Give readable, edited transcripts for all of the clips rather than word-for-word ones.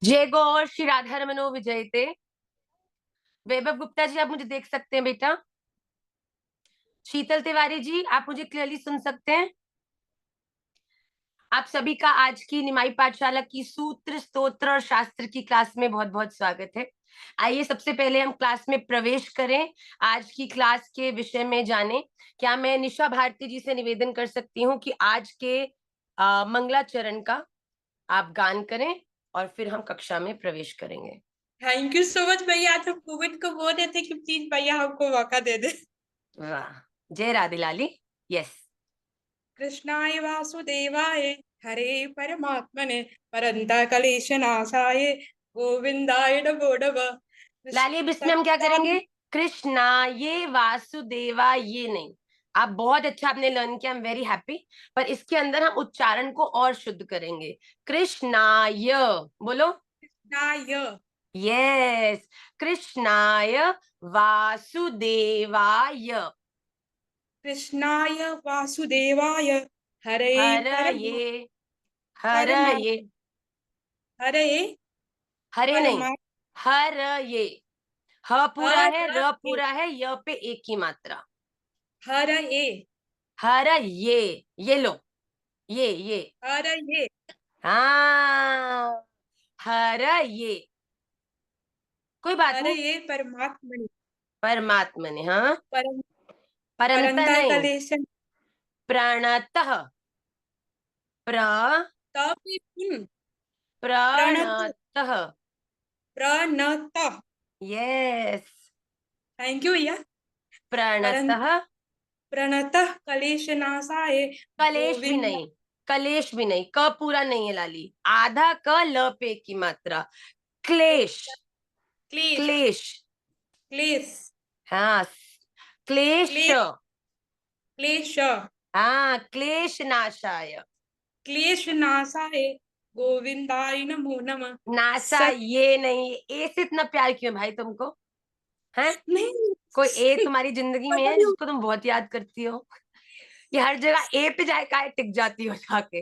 जय गौर श्री राधा रमनो विजयते। वैभव गुप्ता जी, आप मुझे देख सकते हैं बेटा? शीतल तिवारी जी, आप मुझे क्लियरली सुन सकते हैं? आप सभी का आज की निमाई पाठशाला की सूत्र स्तोत्र और शास्त्र की क्लास में बहुत बहुत स्वागत है। आइए सबसे पहले हम क्लास में प्रवेश करें, आज की क्लास के विषय में जाने। क्या मैं निशा भारती जी से निवेदन कर सकती हूँ कि आज के मंगलाचरण का आप गान करें और फिर हम कक्षा में प्रवेश करेंगे। थैंक यू सो मच भैया। आज हम कोविड को बोल रहे थे कि प्लीज भैया हमको मौका दे दे। वाह, जय राधे लाली। यस। कृष्णाय वासुदेवाय हरे परमात्मने परंता कलेश नाशाय गोविंदाय नमो नमः। लाली, अब इसमें हम क्या करेंगे? कृष्णा ये वासुदेवा, ये नहीं। आप बहुत अच्छा आपने लर्न किया, आई एम वेरी हैप्पी। पर इसके अंदर हम उच्चारण को और शुद्ध करेंगे। कृष्णाय बोलो। कृष्णाय यस। कृष्णाय वासुदेवाय कृष्णाय वासुदेवाय हरे हर परमा ये हर परमा ये हरे हरे नहीं, परमा हर ये। ह पूरा है, हर र ए पूरा है, य पे एक ही मात्रा। हर ए हर ये लो, ये हर ये हाँ, हर ये। कोई बात हर नहीं। ये परमात्मने परमात्मा ने, हाँ। परम परंत परंता नहीं। कलेश प्रणतः। प्र तप प्रणत प्रणतः। प्रणत यस। थैंक यू भैया। परं प्रणतः। प्रणतः क्लेशनाशाय कलेश भी गोविंद नहीं, कलेश भी नहीं, क पूरा नहीं है लाली, आधा क ल पे की मात्रा। क्लेश। क्लेश क्लेश। क्लेश हाँ, क्लेश। क्लेश क्लेश हाँ, क्लेश नाशाय। क्लेशनाशाय गोविंदाय नमो नमः। नासा सच ये नहीं, ए से इतना प्यार क्यों भाई तुमको? है नहीं कोई ए तुम्हारी जिंदगी में पता है नहीं जिसको तुम बहुत याद करती हो? ये हर जगह ए पे जाए काहे टिक जाती हो जाके?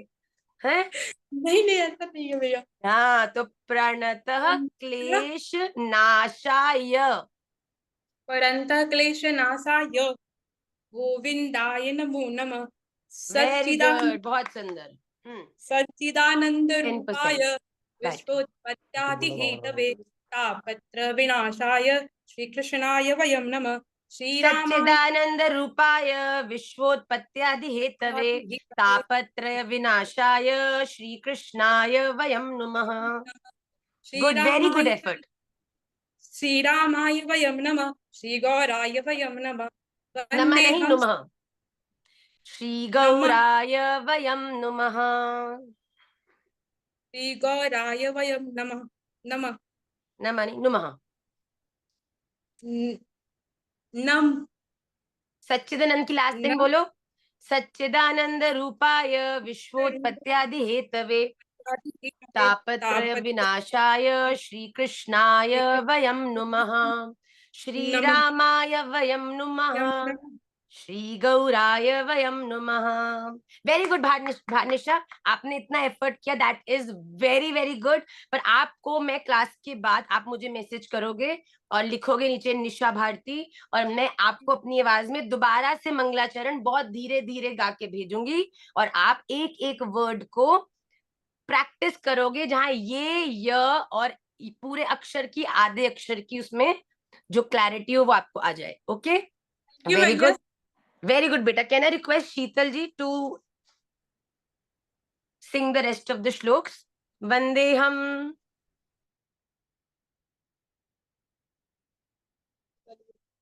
हैं? नहीं नहीं ऐसा नहीं है भैया। हाँ, तो प्रणतः क्लेश नाशाय। परंतः क्लेशनाशाय गोविंदाय नमो नमः। वेरी सच्चिदानंद गुड, बहुत सुंदर। सच्चिदानंद 10%। रूपाय बैठ। विश्वोत्पत्त्यादि हेतवे तापत्र विनाशाय श्री कृष्णाय वयम नमः। श्री रामाय सच्चिदानंद रूपाय विश्वोत्पत्त्यादि हेतवे तापत्रय विनाशाय श्री कृष्णाय वयम नुमः। श्री गुड, वेरी गुड रामाय एफर्ट। श्री रामाय वयम नमः। श्री गौराय वयम नमः। नमः वंदे नहीं, हम नुमः। श्री नमः। गौराय वयम नुमः। श्री गौराय वयम नमः। नमः नमः नहीं, नुमः। न- नम सच्चिदानंद की लास्टिंग नम बोलो। सच्चिदानंद रूपाय विश्वोत्पत्त्यादि हेतवे तापत्रय तापत्र विनाशाय श्री कृष्णाय वयम नुमः। श्री नमः। रामाय वयम नुमः। श्री गौराय वयम नुमः। वेरी गुड भानिशा, आपने इतना एफर्ट किया, that is very very good. पर आपको मैं क्लास के बाद आप मुझे मैसेज करोगे और लिखोगे नीचे निशा भारती, और मैं आपको अपनी आवाज में दोबारा से मंगलाचरण बहुत धीरे धीरे गा के भेजूंगी, और आप एक एक वर्ड को प्रैक्टिस करोगे, जहां ये य और पूरे अक्षर की आधे अक्षर की उसमें जो क्लैरिटी हो वो आपको आ जाए। ओके, क्यों वेरी भैया। गुड। वेरी गुड बेटा। Can I request Sheetal ji to sing the rest of the shlokas? वंदे हम।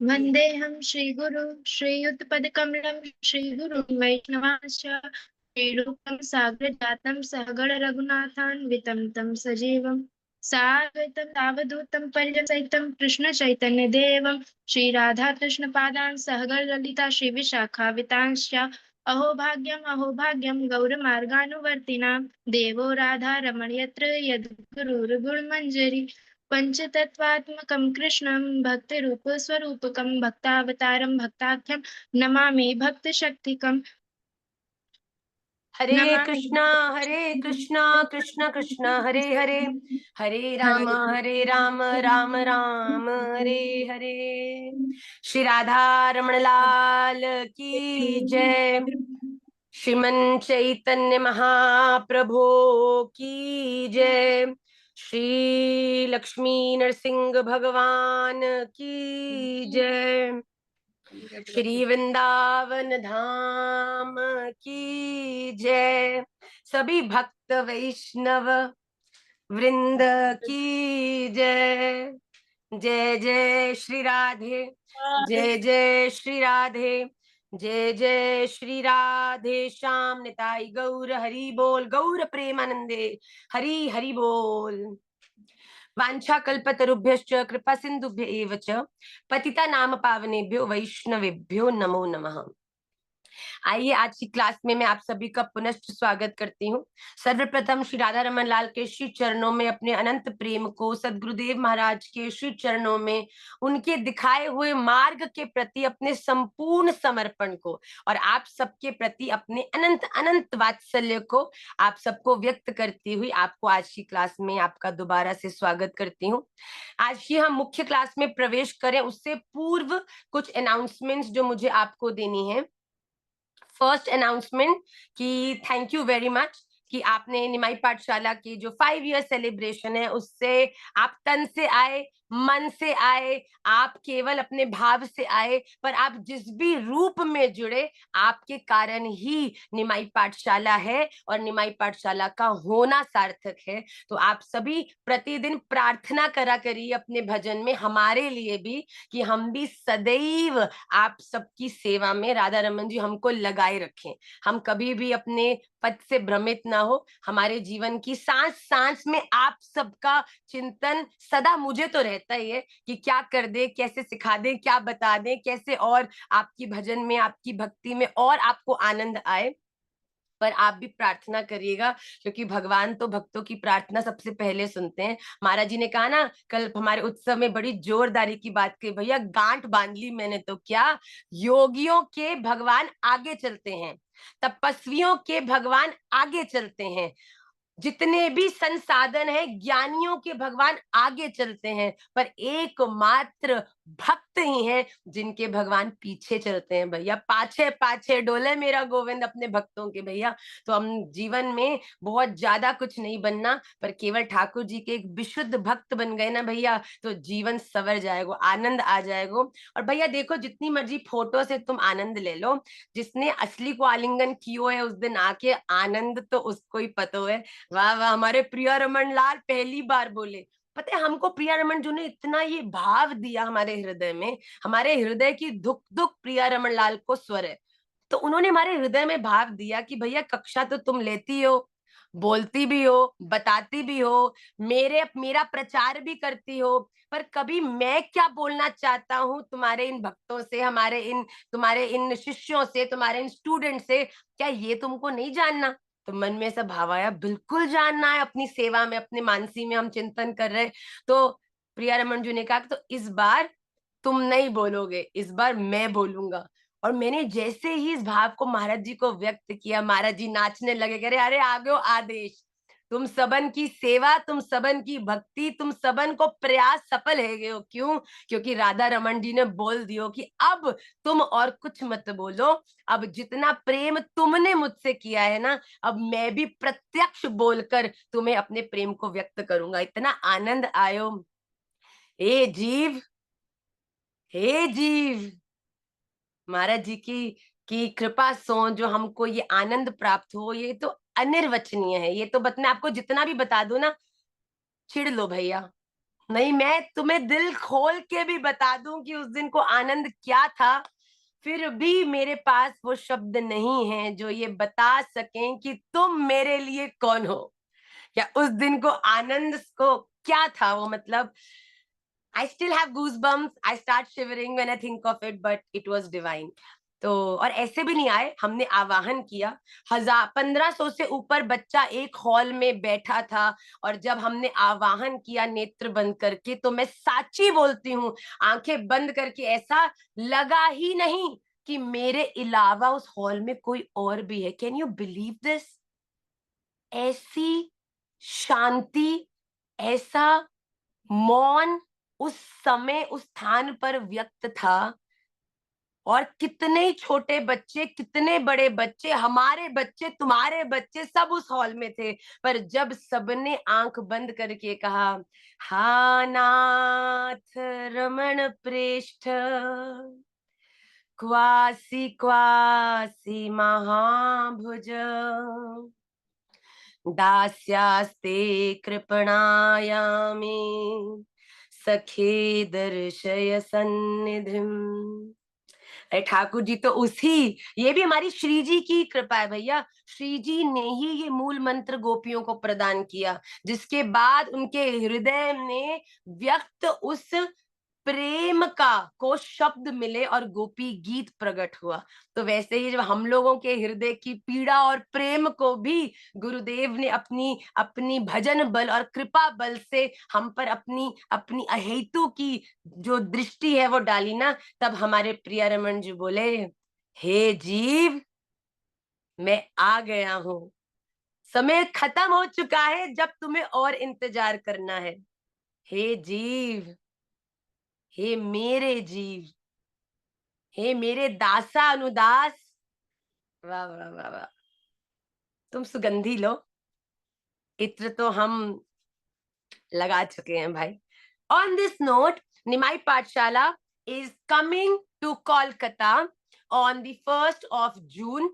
वन्देऽहं श्रीगुरु श्रीयुतपदकमलं श्रीगुरुं वैष्णवांश्च श्रीरूपं साग्रजातं सहगण रघुनाथान्वितं तं सजीवं साद्वैतं सावधूतं परिजनसहितं कृष्णचैतन्यदेवं श्रीराधाकृष्णपादान् सहगण ललिता श्रीविशाखावितांश्च अहो भाग्यं गौरमार्गानुवर्तिनां देवो राधा रमण यत्र यद्गुरुर्गुणमञ्जरी पञ्चतत्त्वात्मकं कृष्णं भक्तिरूपस्वरूपकं भक्तावतारं भक्ताख्यं नमामि भक्तशक्तिकम्। हरे नमामि कृष्णा कृष्ण कृष्ण हरे हरे, हरे राम राम राम हरे हरे। श्री राधा रमण लाल की जय। श्रीमन चैतन्य महाप्रभु की जय। श्री लक्ष्मी नरसिंह भगवान की जय। श्री वृंदावन धाम की जय। सभी भक्त वैष्णव वृंद की जय। जय जय श्री राधे, जय जय श्री राधे, जय जय श्री राधे श्याम निताई गौर हरि बोल, गौर प्रेमानंदे हरि हरि बोल। वांछा कल्पतरुभ्यश्च कृपा सिंधुभ्य एव च पतिता नाम पावनेभ्यो वैष्णवेभ्यो नमो नमः। आइए आज की क्लास में मैं आप सभी का पुनश्च स्वागत करती हूँ। सर्वप्रथम श्री राधा रमन लाल के श्री चरणों में अपने अनंत प्रेम को, सदगुरुदेव महाराज के श्री चरणों में उनके दिखाए हुए मार्ग के प्रति अपने संपूर्ण समर्पण को और आप सबके प्रति अपने अनंत अनंत वात्सल्य को आप सबको व्यक्त करती हुई आपको आज की क्लास में आपका दोबारा से स्वागत करती हूँ। आज की हम मुख्य क्लास में प्रवेश करें उससे पूर्व कुछ अनाउंसमेंट्स जो मुझे आपको देनी है। फर्स्ट अनाउंसमेंट कि थैंक यू वेरी मच कि आपने निमाई पाठशाला की जो 5 ईयर सेलिब्रेशन है उससे आप तन से आए, मन से आए, आप केवल अपने भाव से आए, पर आप जिस भी रूप में जुड़े आपके कारण ही निमाई पाठशाला है और निमाई पाठशाला का होना सार्थक है। तो आप सभी प्रतिदिन प्रार्थना करा करिए अपने भजन में हमारे लिए भी कि हम भी सदैव आप सबकी सेवा में राधा रमन जी हमको लगाए रखें। हम कभी भी अपने पद से भ्रमित ना हो। हमारे जीवन की सांस सांस में आप सबका चिंतन सदा मुझे तो रहता ही है कि क्या कर दे, कैसे सिखा दे, क्या बता दे, कैसे और आपकी भजन में, आपकी भक्ति में और आपको आनंद आए। पर आप भी प्रार्थना करिएगा क्योंकि भगवान तो भक्तों की प्रार्थना सबसे पहले सुनते हैं। महाराज जी ने कहा ना कल हमारे उत्सव में बड़ी जोरदारी की बात कही, भैया गांठ बांध ली मैंने तो क्या, योगियों के भगवान आगे चलते हैं, तपस्वियों के भगवान आगे चलते हैं, जितने भी संसाधन है ज्ञानियों के भगवान आगे चलते हैं, पर एकमात्र भक्त ही हैं जिनके भगवान पीछे चलते हैं। भैया पाछे पाछे डोले मेरा गोविंद अपने भक्तों के। भैया तो हम जीवन में बहुत ज्यादा कुछ नहीं बनना, पर केवल ठाकुर जी के एक विशुद्ध भक्त बन गए ना भैया तो जीवन संवर जाएगा, आनंद आ जाएगा। और भैया देखो जितनी मर्जी फोटो से तुम आनंद ले लो, जिसने असली को आलिंगन कियो है उस दिन आके आनंद तो उसको ही पता है। वाह वाह, हमारे प्रिया रमन लाल पहली बार बोले। पता है हमको प्रिया रमन जी ने इतना ये भाव दिया हमारे हृदय में, हमारे हृदय की दुख दुख प्रिया रमन लाल को स्वर है। तो उन्होंने हमारे हृदय में भाव दिया कि भैया कक्षा तो तुम लेती हो, बोलती भी हो, बताती भी हो, मेरा प्रचार भी करती हो, पर कभी मैं क्या बोलना चाहता हूँ तुम्हारे इन भक्तों से, तुम्हारे इन शिष्यों से, तुम्हारे इन स्टूडेंट से, क्या ये तुमको नहीं जानना? तो मन में ऐसा भाव आया बिल्कुल जानना है। अपनी सेवा में, अपने मानसी में हम चिंतन कर रहे। तो प्रिया रमन जी ने कहा तो इस बार तुम नहीं बोलोगे, इस बार मैं बोलूंगा। और मैंने जैसे ही इस भाव को महाराज जी को व्यक्त किया, महाराज जी नाचने लगे, कह रहे अरे आ गयो आदेश, तुम सबन की सेवा, तुम सबन की भक्ति, तुम सबन को प्रयास सफल है गयो। क्यों? क्योंकि राधा रमन जी ने बोल दियो कि अब तुम और कुछ मत बोलो, अब जितना प्रेम तुमने मुझसे किया है ना, अब मैं भी प्रत्यक्ष बोलकर तुम्हें अपने प्रेम को व्यक्त करूंगा। इतना आनंद आयो। हे जीव, हे जीव, महाराज जी की कृपा सो जो हमको ये आनंद प्राप्त हो, ये तो अनिर्वचनीय है। ये तो मैं आपको जितना भी बता दूं ना, चिढ़ लो भैया, नहीं मैं तुम्हें दिल खोल के भी बता दूं कि उस दिन को आनंद क्या था, फिर भी मेरे पास वो शब्द नहीं है जो ये बता सकें कि तुम मेरे लिए कौन हो, या उस दिन को आनंद को क्या था वो। मतलब I still have goosebumps. I start shivering when I think of it, but it was divine. तो और ऐसे भी नहीं आए, हमने आवाहन किया, 1500 से ऊपर बच्चा एक हॉल में बैठा था। और जब हमने आवाहन किया नेत्र बंद करके, तो मैं साची बोलती हूँ, आंखें बंद करके ऐसा लगा ही नहीं कि मेरे अलावा उस हॉल में कोई और भी है। Can you believe this? ऐसी शांति, ऐसा मौन उस समय उस स्थान पर व्यक्त था। और कितने ही छोटे बच्चे, कितने बड़े बच्चे, हमारे बच्चे, तुम्हारे बच्चे, सब उस हॉल में थे। पर जब सबने आंख बंद करके कहा, हा नाथ रमण प्रेष्ठ क्वासी क्वासी महाभुज दास्यास्ते कृपणायामि सखे दर्शय सन्निधिम। अरे ठाकुर जी तो उसी, ये भी हमारी श्री जी की कृपा है भैया। श्री जी ने ही ये मूल मंत्र गोपियों को प्रदान किया, जिसके बाद उनके हृदय में व्यक्त उस प्रेम का को शब्द मिले और गोपी गीत प्रकट हुआ। तो वैसे ही जब हम लोगों के हृदय की पीड़ा और प्रेम को भी गुरुदेव ने अपनी अपनी भजन बल और कृपा बल से हम पर अपनी अपनी अहेतु की जो दृष्टि है वो डाली ना, तब हमारे प्रिय रमन जी बोले, हे जीव, मैं आ गया हूं। समय खत्म हो चुका है जब तुम्हें और इंतजार करना है। हे जीव, हे मेरे जीव, हे मेरे दासा अनुदास। वाह वाह वाह वाह, तुम सुगंधी लो, इत्र तो हम लगा चुके हैं भाई। On this note, Nimai Pathshala is coming to Kolkata on the 1st of June।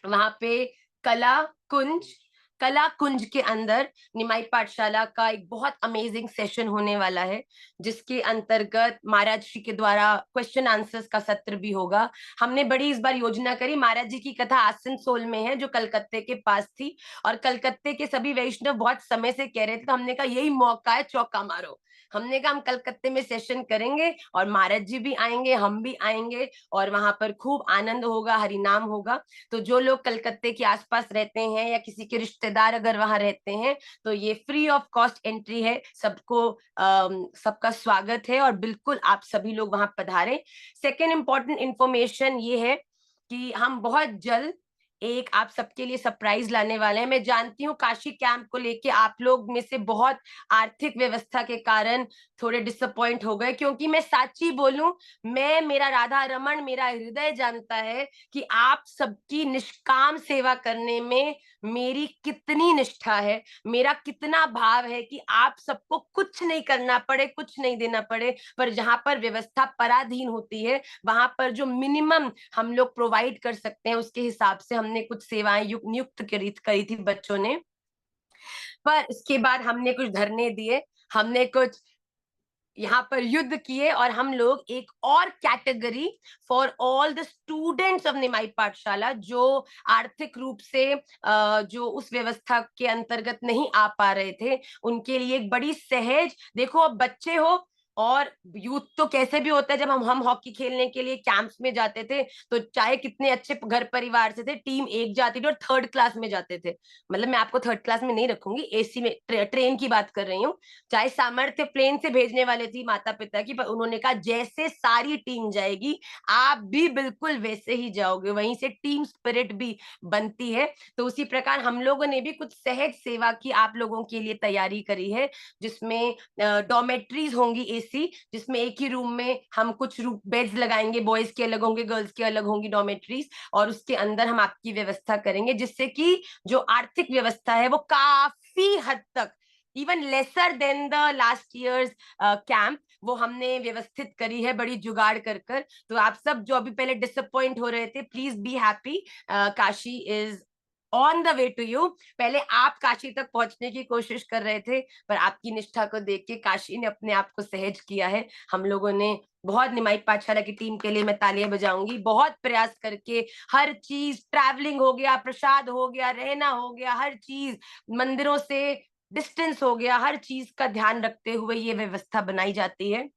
वहां पे कला कुंज, कला कुंज के अंदर निमाई पाठशाला का एक बहुत अमेजिंग सेशन होने वाला है, जिसके अंतर्गत महाराज जी के द्वारा क्वेश्चन आंसर्स का सत्र भी होगा। हमने बड़ी इस बार योजना करी। महाराज जी की कथा आसनसोल में है, जो कलकत्ते के पास थी, और कलकत्ते के सभी वैष्णव बहुत समय से कह रहे थे, तो हमने कहा यही मौका है, चौका मारो। हमने कहा हम कलकत्ते में सेशन करेंगे और महाराज जी भी आएंगे, हम भी आएंगे, और वहां पर खूब आनंद होगा, हरिनाम होगा। तो जो लोग कलकत्ते के आसपास रहते हैं या किसी के रिश्तेदार अगर वहां रहते हैं, तो ये फ्री ऑफ कॉस्ट एंट्री है। सबको सबका स्वागत है और बिल्कुल आप सभी लोग वहां पधारें। सेकेंड इंपॉर्टेंट इंफॉर्मेशन ये है कि हम बहुत जल्द एक आप सबके लिए सरप्राइज लाने वाले हैं। मैं जानती हूँ काशी कैंप को लेके आप लोग में से बहुत आर्थिक व्यवस्था के कारण थोड़े डिसअपॉइंट हो गए, क्योंकि मैं साची बोलूं, मैं, मेरा राधा रमन, मेरा हृदय जानता है कि आप सबकी निष्काम सेवा करने में मेरी कितनी निष्ठा है, मेरा कितना भाव है कि आप सबको कुछ नहीं करना पड़े, कुछ नहीं देना पड़े। पर जहां पर व्यवस्था पराधीन होती है, वहां पर जो मिनिमम हम लोग प्रोवाइड कर सकते हैं, उसके हिसाब से हमने कुछ सेवाएं नियुक्त करी थी बच्चों ने। पर इसके बाद हमने कुछ धरने दिए, हमने कुछ यहाँ पर युद्ध किए, और हम लोग एक और category for all the students of Nimai Pathshala, जो आर्थिक रूप से जो उस व्यवस्था के अंतर्गत नहीं आ पा रहे थे, उनके लिए एक बड़ी सहज, देखो अब बच्चे हो और यूथ तो कैसे भी होता है। जब हम हॉकी खेलने के लिए कैंप्स में जाते थे, तो चाहे कितने अच्छे घर परिवार से थे, टीम एक जाती थी और 3rd क्लास में जाते थे। मतलब मैं आपको 3rd क्लास में नहीं रखूंगी, एसी में, ट्रेन की बात कर रही हूँ। चाहे सामर्थ्य प्लेन से भेजने वाले थी माता पिता की, पर उन्होंने कहा जैसे सारी टीम जाएगी आप भी बिल्कुल वैसे ही जाओगे, वहीं से टीम स्पिरिट भी बनती है। तो उसी प्रकार हम लोगों ने भी कुछ सहज सेवा की आप लोगों के लिए तैयारी करी है, जिसमें डॉर्मेट्रीज होंगी एसी, जिसमें एक ही रूम में हम कुछ बेड्स लगाएंगे, बॉयज के अलग होंगे, गर्ल्स के अलग होंगी डॉर्मेट्रीज, और उसके अंदर हम आपकी व्यवस्था करेंगे, जिससे कि जो आर्थिक व्यवस्था है वो काफी हद तक, even lesser than the last years camp, वो हमने व्यवस्थित करी है बड़ी जुगाड़ कर कर। तो आप सब जो अभी पहले डिसअपॉइंट हो रहे थे, please be happy, Kashi is on the way to you. पहले आप काशी तक पहुंचने की कोशिश कर रहे थे, पर आपकी निष्ठा को देख के काशी ने अपने आप को सहज किया है। हम लोगों ने बहुत, निमाई पाठशाला की टीम के लिए मैं तालियां बजाऊंगी, बहुत प्रयास करके हर चीज, ट्रैवलिंग हो गया, प्रसाद हो गया, रहना हो गया, हर चीज, मंदिरों से डिस्टेंस हो गया, हर चीज का ध्यान रखते हुए ये व्यवस्था बनाई जाती है।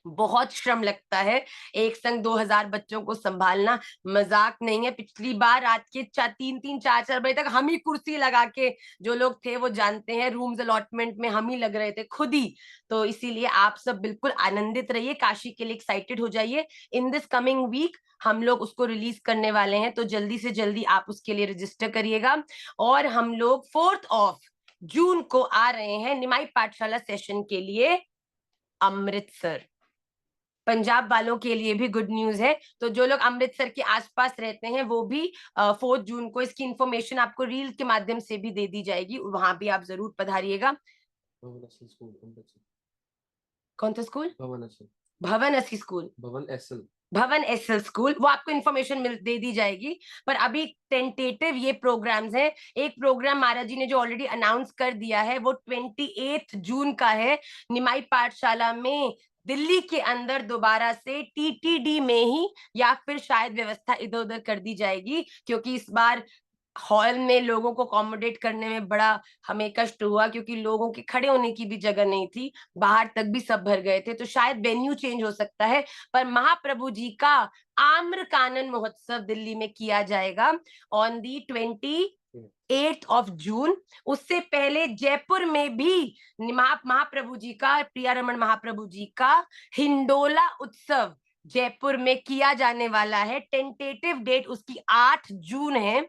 बहुत श्रम लगता है, एक संग 2000 बच्चों को संभालना मजाक नहीं है। पिछली बार रात के 3-3 4-4 बजे तक हम ही कुर्सी लगा के, जो लोग थे वो जानते हैं, रूम्स अलॉटमेंट में हम ही लग रहे थे खुद ही। तो इसीलिए आप सब बिल्कुल आनंदित रहिए, काशी के लिए एक्साइटेड हो जाइए। इन दिस कमिंग वीक हम लोग उसको रिलीज करने वाले हैं, तो जल्दी से जल्दी आप उसके लिए रजिस्टर करिएगा। और हम लोग 4 जून को आ रहे हैं निमाई पाठशाला सेशन के लिए अमृतसर। पंजाब वालों के लिए भी गुड न्यूज है, तो जो लोग अमृतसर के आसपास रहते हैं वो भी 4 जून को, इसकी इंफॉर्मेशन आपको रील के माध्यम से भी दे दी जाएगी, वहां भी आप जरूर पधारिएगा। कौन सा स्कूल? भवन एससी स्कूल, भवन एसएल स्कूल, वो आपको इन्फॉर्मेशन दे दी जाएगी। पर अभी टेंटेटिव ये प्रोग्राम्स हैं। एक प्रोग्राम महाराज जी ने जो ऑलरेडी अनाउंस कर दिया है वो 28 जून का है, निमाई पाठशाला में दिल्ली के अंदर दोबारा से टीटीडी में ही, या फिर शायद व्यवस्था इधर उधर कर दी जाएगी, क्योंकि इस बार हॉल में लोगों को अकोमोडेट करने में बड़ा हमें कष्ट हुआ, क्योंकि लोगों के खड़े होने की भी जगह नहीं थी, बाहर तक भी सब भर गए थे। तो शायद वेन्यू चेंज हो सकता है, पर महाप्रभु जी का आम्र कानन महोत्सव दिल्ली में किया जाएगा ऑन दी 28 जून। उससे पहले जयपुर में भी महाप्रभु जी का, प्रियारमण महाप्रभु जी का हिंडोला उत्सव जयपुर में किया जाने वाला है। टेंटेटिव डेट उसकी 8 जून है।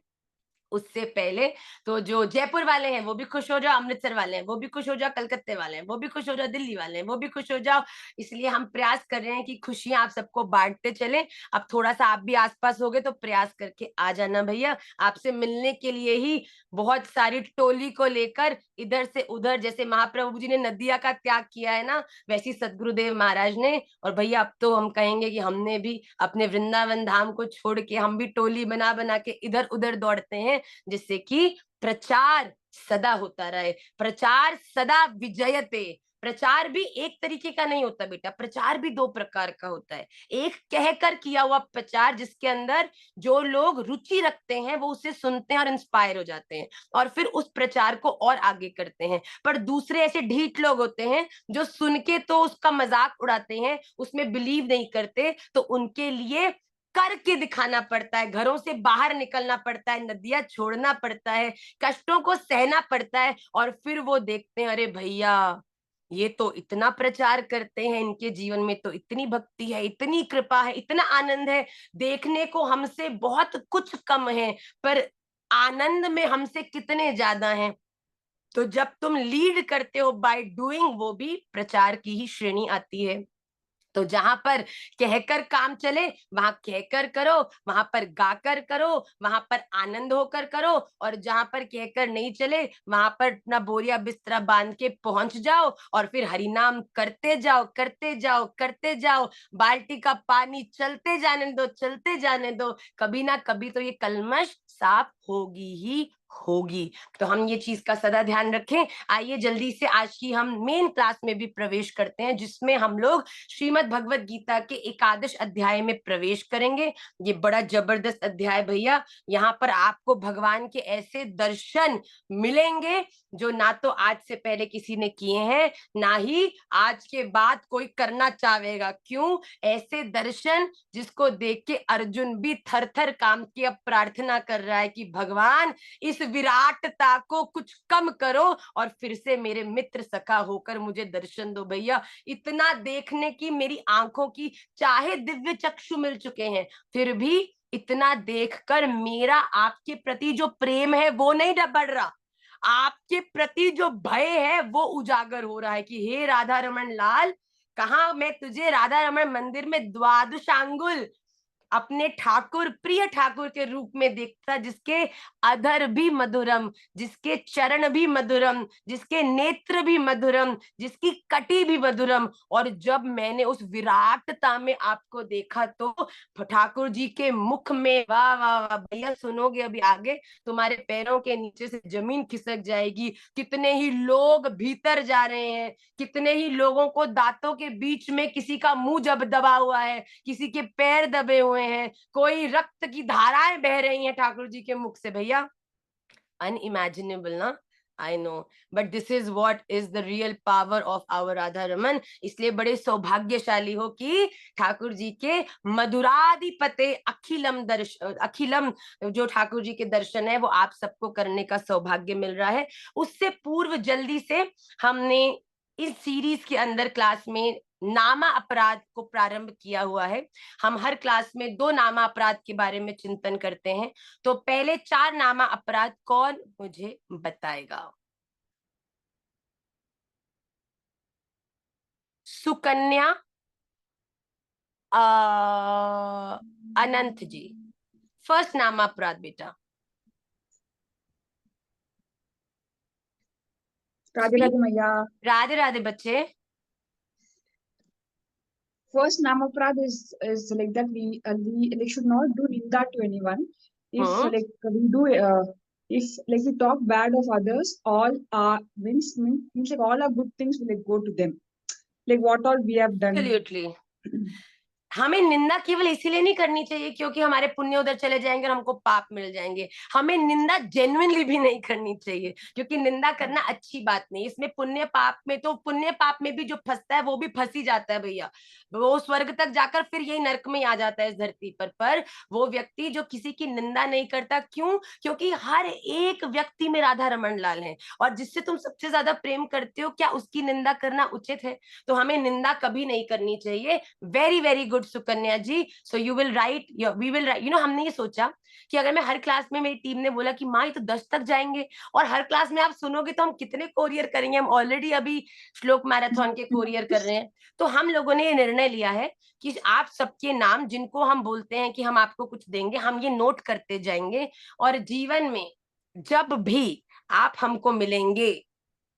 उससे पहले तो जो जयपुर वाले हैं वो भी खुश हो जाओ, अमृतसर वाले हैं वो भी खुश हो जाओ, कलकत्ते वाले हैं वो भी खुश हो जाओ, दिल्ली वाले हैं वो भी खुश हो जाओ। इसलिए हम प्रयास कर रहे हैं कि खुशियां आप सबको बांटते चले। अब थोड़ा सा आप भी आसपास हो गए तो प्रयास करके आ जाना भैया, आपसे मिलने के लिए ही बहुत सारी टोली को लेकर इधर से उधर, जैसे महाप्रभु जी ने नदिया का त्याग किया है ना, वैसी सदगुरुदेव महाराज ने। और भैया अब तो हम कहेंगे कि हमने भी अपने वृंदावन धाम को छोड़ के हम भी टोली बना बना के इधर उधर दौड़ते हैं, जिससे कि प्रचार सदा होता रहे। प्रचार सदा विजयते। प्रचार भी एक तरीके का नहीं होता बेटा, प्रचार भी 2 प्रकार का होता है। एक कहकर किया हुआ प्रचार, जिसके अंदर जो लोग रुचि रखते हैं वो उसे सुनते हैं और इंस्पायर हो जाते हैं और फिर उस प्रचार को और आगे करते हैं। पर दूसरे ऐसे ढीठ लोग होते हैं जो सुन के तो उसका मजाक उड़ाते हैं, उसमें बिलीव नहीं करते, तो उनके लिए करके दिखाना पड़ता है, घरों से बाहर निकलना पड़ता है, नदियां छोड़ना पड़ता है, कष्टों को सहना पड़ता है, और फिर वो देखते हैं अरे भैया ये तो इतना प्रचार करते हैं, इनके जीवन में तो इतनी भक्ति है, इतनी कृपा है, इतना आनंद है, देखने को हमसे बहुत कुछ कम है पर आनंद में हमसे कितने ज्यादा हैं। तो जब तुम लीड करते हो बाय डूइंग, वो भी प्रचार की ही श्रेणी आती है। तो जहां पर कहकर काम चले वहां कहकर करो, वहां पर गाकर करो, वहां पर आनंद होकर करो, और जहां पर कहकर नहीं चले वहां पर अपना बोरिया बिस्तरा बांध के पहुंच जाओ और फिर हरिनाम करते जाओ करते जाओ करते जाओ। बाल्टी का पानी चलते जाने दो चलते जाने दो, कभी ना कभी तो ये कलमश साफ होगी ही होगी। तो हम ये चीज का सदा ध्यान रखें। आइए जल्दी से आज की हम मेन क्लास में भी प्रवेश करते हैं, जिसमें हम लोग श्रीमद् भगवत गीता के एकादश अध्याय में प्रवेश करेंगे। ये बड़ा जबरदस्त अध्याय भैया, यहाँ पर आपको भगवान के ऐसे दर्शन मिलेंगे जो ना तो आज से पहले किसी ने किए हैं, ना ही आज के बाद कोई करना चाहेगा। क्यों? ऐसे दर्शन जिसको देख के अर्जुन भी थर थर कांप के अब प्रार्थना कर रहा है कि भगवान इस विराटता को कुछ कम करो और फिर से मेरे मित्र सखा होकर मुझे दर्शन दो भैया। इतना देखने की मेरी आंखों की, चाहे दिव्य चक्षु मिल चुके हैं फिर भी इतना देखकर मेरा आपके प्रति जो प्रेम है वो नहीं बढ़ रहा, आपके प्रति जो भय है वो उजागर हो रहा है कि हे राधा रमन लाल, कहाँ मैं तुझे राधा रमन मंदिर में द्वादशांगुल अपने ठाकुर, प्रिय ठाकुर के रूप में देखता, जिसके अधर भी मधुरम, जिसके चरण भी मधुरम, जिसके नेत्र भी मधुरम, जिसकी कटी भी मधुरम। और जब मैंने उस विराटता में आपको देखा तो ठाकुर जी के मुख में, वाह वाह वाह भैया, सुनोगे अभी आगे तुम्हारे पैरों के नीचे से जमीन खिसक जाएगी। कितने ही लोग भीतर जा रहे हैं, कितने ही लोगों को दांतों के बीच में किसी का मुंह जब दबा हुआ है, किसी के पैर दबे हुए हैं, कोई रक्त की धाराएं बह रही हैं ठाकुर जी के मुख से भैया। अनइमेजिनेबल ना, I know, but this is what is the real power of our Radha Raman. इसलिए बड़े सौभाग्यशाली हो कि ठाकुर जी के मधुराधिपते अखिलम जो ठाकुर जी के दर्शन है वो आप सबको करने का सौभाग्य मिल रहा है। उससे पूर्व जल्दी से हमने इस सीरीज के अंदर क्लास में नामा अपराध को प्रारंभ किया हुआ है। हम हर क्लास में 2 नामा अपराध के बारे में चिंतन करते हैं। तो पहले 4 नामा अपराध कौन मुझे बताएगा? सुकन्या, अनंत जी, फर्स्ट नामा अपराध बेटा। राधे राधे मैया। राधे राधे बच्चे। First namaprad is like that we should not do ninda to anyone. If like we do if like we talk bad of others, all means like all our good things will like go to them. Like what all we have done. Absolutely. हमें निंदा केवल इसीलिए नहीं करनी चाहिए क्योंकि हमारे पुण्य उधर चले जाएंगे और हमको पाप मिल जाएंगे। हमें निंदा जेन्युइनली भी नहीं करनी चाहिए क्योंकि निंदा करना अच्छी बात नहीं। इसमें पुण्य पाप में तो पुण्य पाप में भी जो फंसता है वो भी फंस ही जाता है भैया। वो स्वर्ग तक जाकर फिर यही नरक में आ जाता है इस धरती पर वो व्यक्ति जो किसी की निंदा नहीं करता। क्यों? क्योंकि हर एक व्यक्ति में राधा रमन लाल है और जिससे तुम सबसे ज्यादा प्रेम करते हो, क्या उसकी निंदा करना उचित है? तो हमें निंदा कभी नहीं करनी चाहिए। Very very good Sukanya ji. So you will write, we will write. हमने ये सोचा कि अगर मैं हर क्लास में, मेरी टीम ने बोला कि माँ ये तो 10 तक जाएंगे और हर क्लास में आप सुनोगे तो हम कितने कोरियर करेंगे। हम ऑलरेडी अभी श्लोक मैराथन के कोरियर कर रहे हैं। तो हम लोगों ने ये निर्णय लिया है कि आप सबके नाम जिनको हम बोलते हैं कि हम आपको कुछ देंगे, हम ये नोट करते जाएंगे और जीवन में जब भी आप हमको मिलेंगे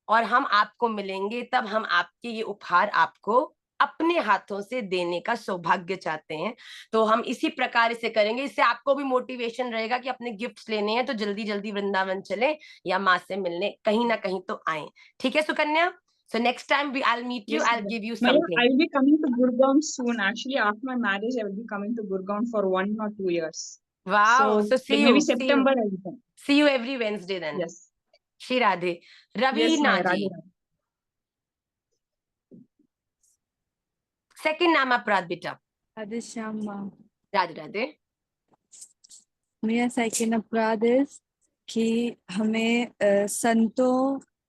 और हम आपको मिलेंगे तब हम आपके ये उपहार आपको अपने हाथों से देने का सौभाग्य चाहते हैं। तो हम इसी प्रकार से करेंगे। इससे आपको भी मोटिवेशन रहेगा कि अपने गिफ्ट्स लेने हैं तो जल्दी जल्दी वृंदावन चले या माँ से मिलने कहीं ना कहीं तो आए। ठीक है Sukanya? So next time I'll meet you. Yes, I'll give you Maya, something. I will be coming to Gurgaon soon. Actually, after my marriage, I will be coming to Gurgaon for 1 or 2 years. Wow. So like maybe September I will come. See you every Wednesday then. Yes. Shri Radhe. Ravi Yes, Maya, Naji. Radhe. Second नाम अपराध बेटा। राधे श्याम माँ। राधे राधे। मेरा second अपराध है कि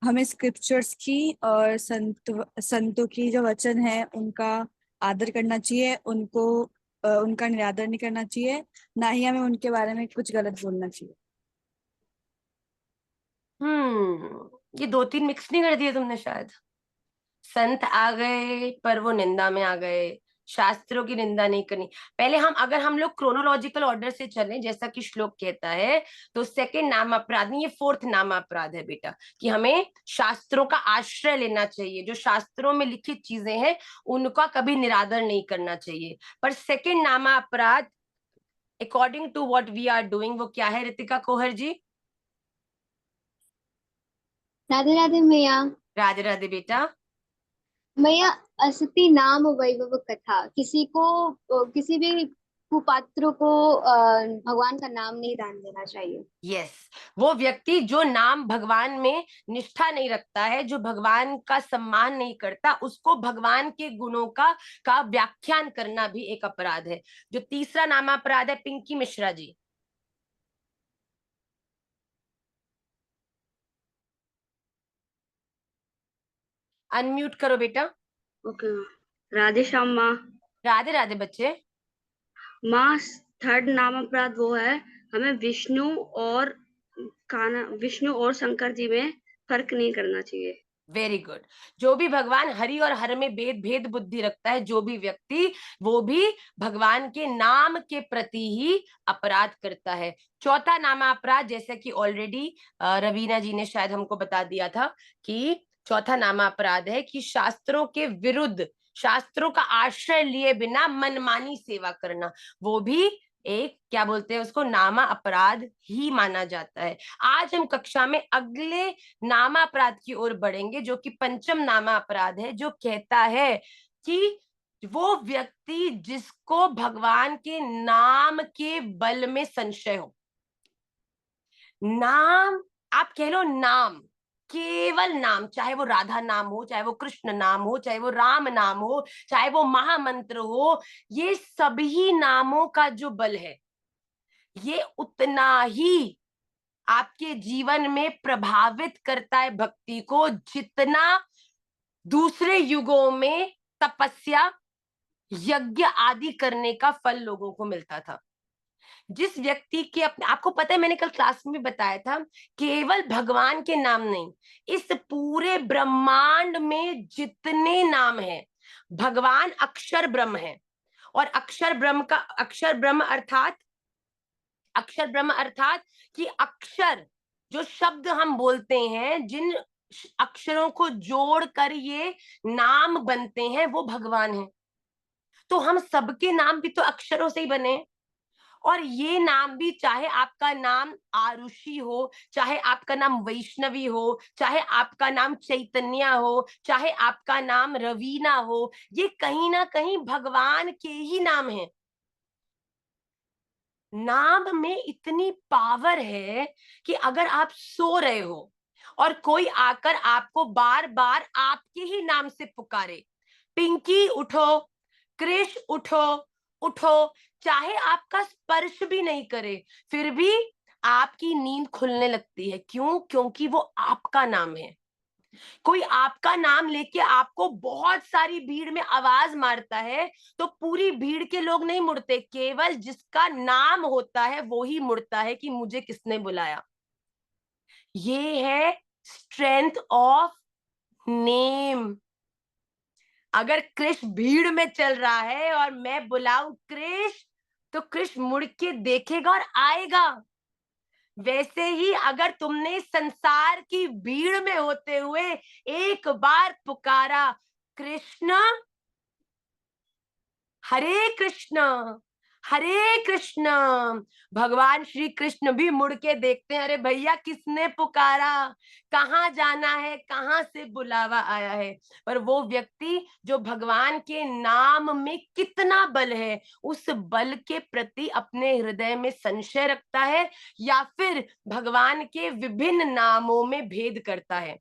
हमें scriptures की और संतों की जो वचन है उनका आदर करना चाहिए, उनका निरादर नहीं करना चाहिए, ना ही हमें उनके बारे में कुछ गलत बोलना चाहिए। ये 2-3 मिक्स नहीं कर दिए तुमने शायद। संत आ गए पर वो निंदा में आ गए। शास्त्रों की निंदा नहीं करनी। पहले अगर हम लोग क्रोनोलॉजिकल ऑर्डर से चलें जैसा कि श्लोक कहता है तो सेकंड नाम अपराध नहीं, ये फोर्थ नाम अपराध है बेटा कि हमें शास्त्रों का आश्रय लेना चाहिए। जो शास्त्रों में लिखित चीजें हैं उनका कभी निरादर नहीं करना चाहिए। पर सेकंड नाम अपराध according to what we are doing वो क्या है रितिका कोहर जी? राधे राधे मैया। राधे राधे बेटा। मैया असति नाम वैभव कथा, किसी भी कुपात्र को भगवान का नाम नहीं दान देना चाहिए। यस, वो व्यक्ति जो नाम भगवान में निष्ठा नहीं रखता है, जो भगवान का सम्मान नहीं करता, उसको भगवान के गुणों का व्याख्यान करना भी एक अपराध है। जो तीसरा नाम अपराध है पिंकी मिश्रा जी। अनम्यूट करो बेटा। ओके। राधे श्याम माँ। राधे राधे बच्चे। माँ थर्ड नाम अपराध वो है हमें विष्णु और शंकर जी में फर्क नहीं करना चाहिए। Very good. जो भी भगवान हरि और हर में भेद बुद्धि रखता है, जो भी व्यक्ति, वो भी भगवान के नाम के प्रति ही अपराध करता है। चौथा नामा अपराध जैसे कि ऑलरेडी रवीना जी ने शायद हमको बता दिया था कि चौथा नामा अपराध है कि शास्त्रों के विरुद्ध, शास्त्रों का आश्रय लिए बिना मनमानी सेवा करना, वो भी एक क्या बोलते हैं उसको, नामा अपराध ही माना जाता है। आज हम कक्षा में अगले नामा अपराध की ओर बढ़ेंगे जो कि पंचम नामा अपराध है, जो कहता है कि वो व्यक्ति जिसको भगवान के नाम के बल में संशय हो। नाम, आप कह लो नाम, केवल नाम, चाहे वो राधा नाम हो, चाहे वो कृष्ण नाम हो, चाहे वो राम नाम हो, चाहे वो महामंत्र हो, ये सभी नामों का जो बल है ये उतना ही आपके जीवन में प्रभावित करता है भक्ति को, जितना दूसरे युगों में तपस्या, यज्ञ आदि करने का फल लोगों को मिलता था। जिस व्यक्ति के अपने, आपको पता है मैंने कल क्लास में बताया था, केवल भगवान के नाम नहीं, इस पूरे ब्रह्मांड में जितने नाम हैं, भगवान अक्षर ब्रह्म है। और अक्षर ब्रह्म अर्थात कि अक्षर जो शब्द हम बोलते हैं, जिन अक्षरों को जोड़कर ये नाम बनते हैं, वो भगवान है। तो हम सबके नाम भी तो अक्षरों से ही बने। और ये नाम भी, चाहे आपका नाम आरुषि हो, चाहे आपका नाम वैष्णवी हो, चाहे आपका नाम चैतन्य हो, चाहे आपका नाम रवीना हो, ये कहीं ना कहीं भगवान के ही नाम है। नाम में इतनी पावर है कि अगर आप सो रहे हो और कोई आकर आपको बार बार आपके ही नाम से पुकारे, पिंकी उठो, क्रिश उठो, उठो, चाहे आपका स्पर्श भी नहीं करे, फिर भी आपकी नींद खुलने लगती है। क्यों? क्योंकि वो आपका नाम है। कोई आपका नाम लेके आपको बहुत सारी भीड़ में आवाज मारता है तो पूरी भीड़ के लोग नहीं मुड़ते, केवल जिसका नाम होता है वो ही मुड़ता है कि मुझे किसने बुलाया। ये है स्ट्रेंथ ऑफ नेम। अगर कृष्ण भीड़ में चल रहा है और मैं बुलाऊं कृष्ण, तो कृष्ण मुड़ के देखेगा और आएगा। वैसे ही अगर तुमने संसार की भीड़ में होते हुए एक बार पुकारा कृष्ण, हरे कृष्ण, हरे कृष्ण, भगवान श्री कृष्ण भी मुड़ के देखते हैं, अरे भैया किसने पुकारा, कहाँ जाना है, कहाँ से बुलावा आया है। पर वो व्यक्ति जो भगवान के नाम में कितना बल है, उस बल के प्रति अपने हृदय में संशय रखता है या फिर भगवान के विभिन्न नामों में भेद करता है।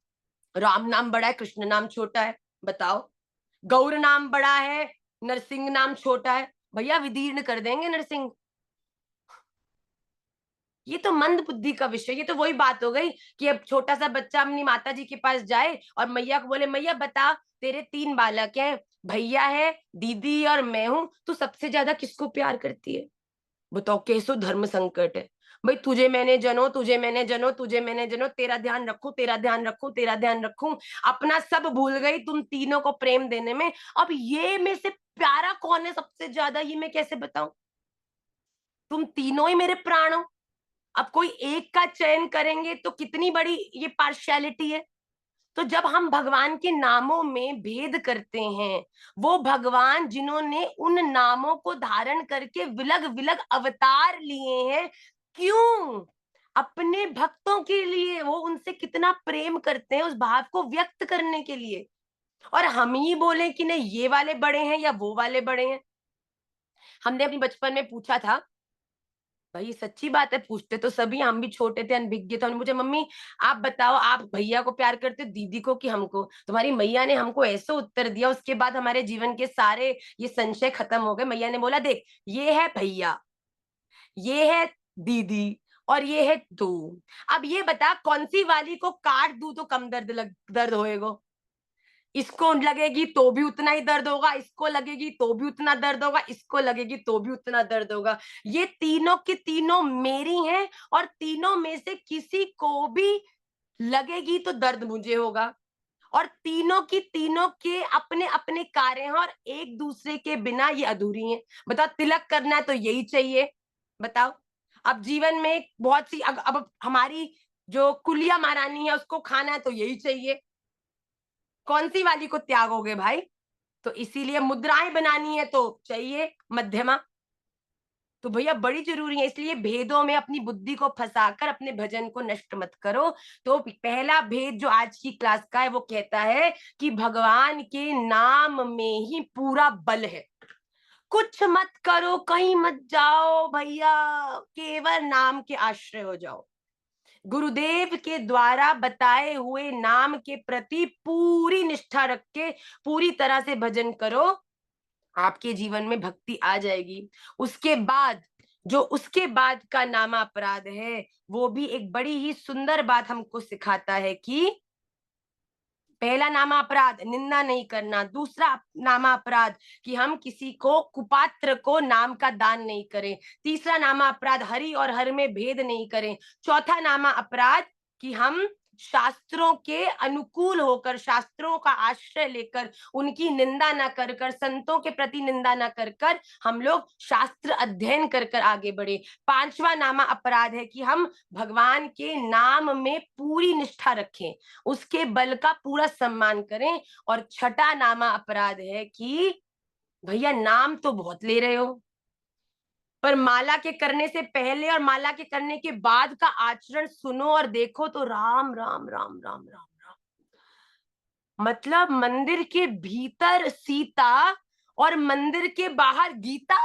राम नाम बड़ा है, कृष्ण नाम छोटा है, बताओ। गौर नाम बड़ा है, नरसिंह नाम छोटा है, भैया विदीर्ण कर देंगे नरसिंह। ये तो मंद बुद्धि का विषय। ये तो वही बात हो गई कि अब छोटा सा बच्चा अपनी माता जी के पास जाए और मैया को बोले, मैया बता तेरे 3 बालक हैं, भैया है, दीदी और मैं हूं, तू सबसे ज्यादा किसको प्यार करती है? बताओ, कैसो धर्म संकट है भाई। तुझे मैंने जनो, तुझे मैंने जनो, तुझे मैंने जनो, तेरा ध्यान रखूं, तेरा ध्यान रखूं, तेरा ध्यान रखूं, अपना सब भूल गई तुम तीनों को प्रेम देने में। अब ये में से प्यारा कौन है सबसे ज्यादा, ये मैं कैसे बताऊं? तुम तीनों ही मेरे प्राण हो। अब कोई एक का चयन करेंगे तो कितनी बड़ी ये पार्शियलिटी है। तो जब हम भगवान के नामों में भेद करते हैं, वो भगवान जिन्होंने उन नामों को धारण करके विलग विलग अवतार लिए हैं, क्यों? अपने भक्तों के लिए। वो उनसे कितना प्रेम करते हैं, उस भाव को व्यक्त करने के लिए। और हम ही बोले कि नहीं ये वाले बड़े हैं या वो वाले बड़े हैं। हमने अपनी बचपन में पूछा था, भाई सच्ची बात है, पूछते तो सभी, हम भी छोटे थे, अनभिज्ञ थे। मुझे, मम्मी आप बताओ, आप भैया को प्यार करते दीदी को कि हमको? तुम्हारी मैया ने हमको ऐसा उत्तर दिया, उसके बाद हमारे जीवन के सारे ये संशय खत्म हो गए। मैया ने बोला, देख ये है भैया, ये है दीदी और ये है तू। अब ये बता कौन सी वाली को काट दूं तो कम दर्द होएगा? इसको लगेगी तो भी उतना ही दर्द होगा, इसको लगेगी तो भी उतना दर्द होगा, इसको लगेगी तो भी उतना दर्द होगा। ये तीनों की तीनों मेरी हैं और तीनों में से किसी को भी लगेगी तो दर्द मुझे होगा। और तीनों की तीनों के अपने अपने कार्य हैं और एक दूसरे के बिना ये अधूरी हैं। बताओ, तिलक करना है तो यही चाहिए, बताओ। अब जीवन में बहुत सी, अब हमारी जो कुलिया महारानी है उसको खाना है तो यही चाहिए, कौन सी वाली को त्यागोगे भाई? तो इसीलिए मुद्राएं बनानी है तो चाहिए मध्यमा। तो भैया बड़ी जरूरी है, इसलिए भेदों में अपनी बुद्धि को फंसाकर अपने भजन को नष्ट मत करो। तो पहला भेद जो आज की क्लास का है वो कहता है कि भगवान के नाम में ही पूरा बल है। कुछ मत करो, कहीं मत जाओ भैया, केवल नाम के आश्रय हो जाओ। गुरुदेव के द्वारा बताए हुए नाम के प्रति पूरी निष्ठा रख के पूरी तरह से भजन करो, आपके जीवन में भक्ति आ जाएगी। उसके बाद जो उसके बाद का नामा अपराध है वो भी एक बड़ी ही सुंदर बात हमको सिखाता है कि पहला नामा अपराध निंदा नहीं करना, दूसरा नामा अपराध कि हम किसी को कुपात्र को नाम का दान नहीं करें, तीसरा नामा अपराध हरि और हर में भेद नहीं करें, चौथा नामा अपराध कि हम शास्त्रों के अनुकूल होकर, शास्त्रों का आश्रय लेकर उनकी निंदा ना कर कर, संतों के प्रति निंदा ना कर कर हम लोग शास्त्र अध्ययन कर कर आगे बढ़े। पांचवा नामा अपराध है कि हम भगवान के नाम में पूरी निष्ठा रखें, उसके बल का पूरा सम्मान करें। और छठा नामा अपराध है कि भैया नाम तो बहुत ले रहे हो, पर माला के करने से पहले और माला के करने के बाद का आचरण सुनो और देखो तो राम राम राम राम राम राम। मतलब मंदिर के भीतर सीता और मंदिर के बाहर गीता।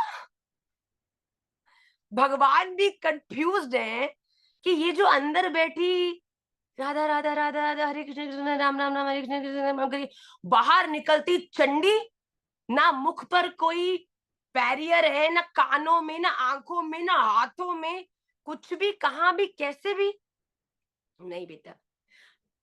भगवान भी कंफ्यूज्ड है कि ये जो अंदर बैठी राधा राधा राधा राधा हरे कृष्ण राम राम राम हरे कृष्ण कृष्ण राम राम, बाहर निकलती चंडी, ना मुख पर कोई बैरियर है, ना कानों में, ना आंखों में, ना हाथों में, कुछ भी, कहां भी, कैसे भी नहीं। बेटा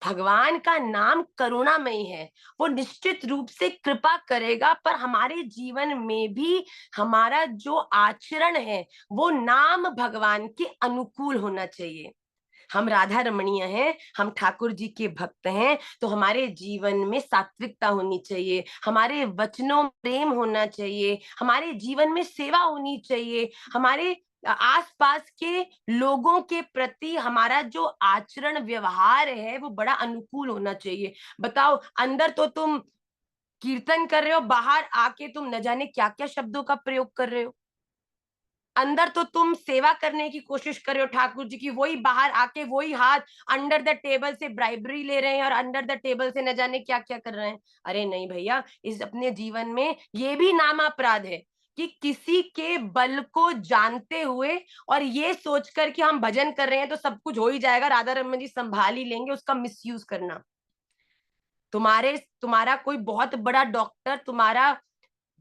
भगवान का नाम करुणामयी है, वो निश्चित रूप से कृपा करेगा, पर हमारे जीवन में भी हमारा जो आचरण है वो नाम भगवान के अनुकूल होना चाहिए। हम राधा रमणीय हैं, हम ठाकुर जी के भक्त हैं, तो हमारे जीवन में सात्विकता होनी चाहिए, हमारे वचनों में प्रेम होना चाहिए, हमारे जीवन में सेवा होनी चाहिए, हमारे आसपास के लोगों के प्रति हमारा जो आचरण व्यवहार है वो बड़ा अनुकूल होना चाहिए। बताओ अंदर तो तुम कीर्तन कर रहे हो, बाहर आके तुम न जाने क्या क्या शब्दों का प्रयोग कर रहे हो। अंदर तो तुम सेवा करने की कोशिश कर रहे हो ठाकुर जी की, वही बाहर आके वही हाथ अंडर द टेबल से ब्राइबरी ले रहे हैं और अंडर द टेबल से न जाने क्या क्या कर रहे हैं। अरे नहीं भैया, इस अपने जीवन में ये भी नामा अपराध है कि किसी के बल को जानते हुए और ये सोचकर कि हम भजन कर रहे हैं तो सब कुछ हो ही जाएगा, राधा रमन जी संभाल ही लेंगे, उसका मिसयूज करना। तुम्हारा कोई बहुत बड़ा डॉक्टर तुम्हारा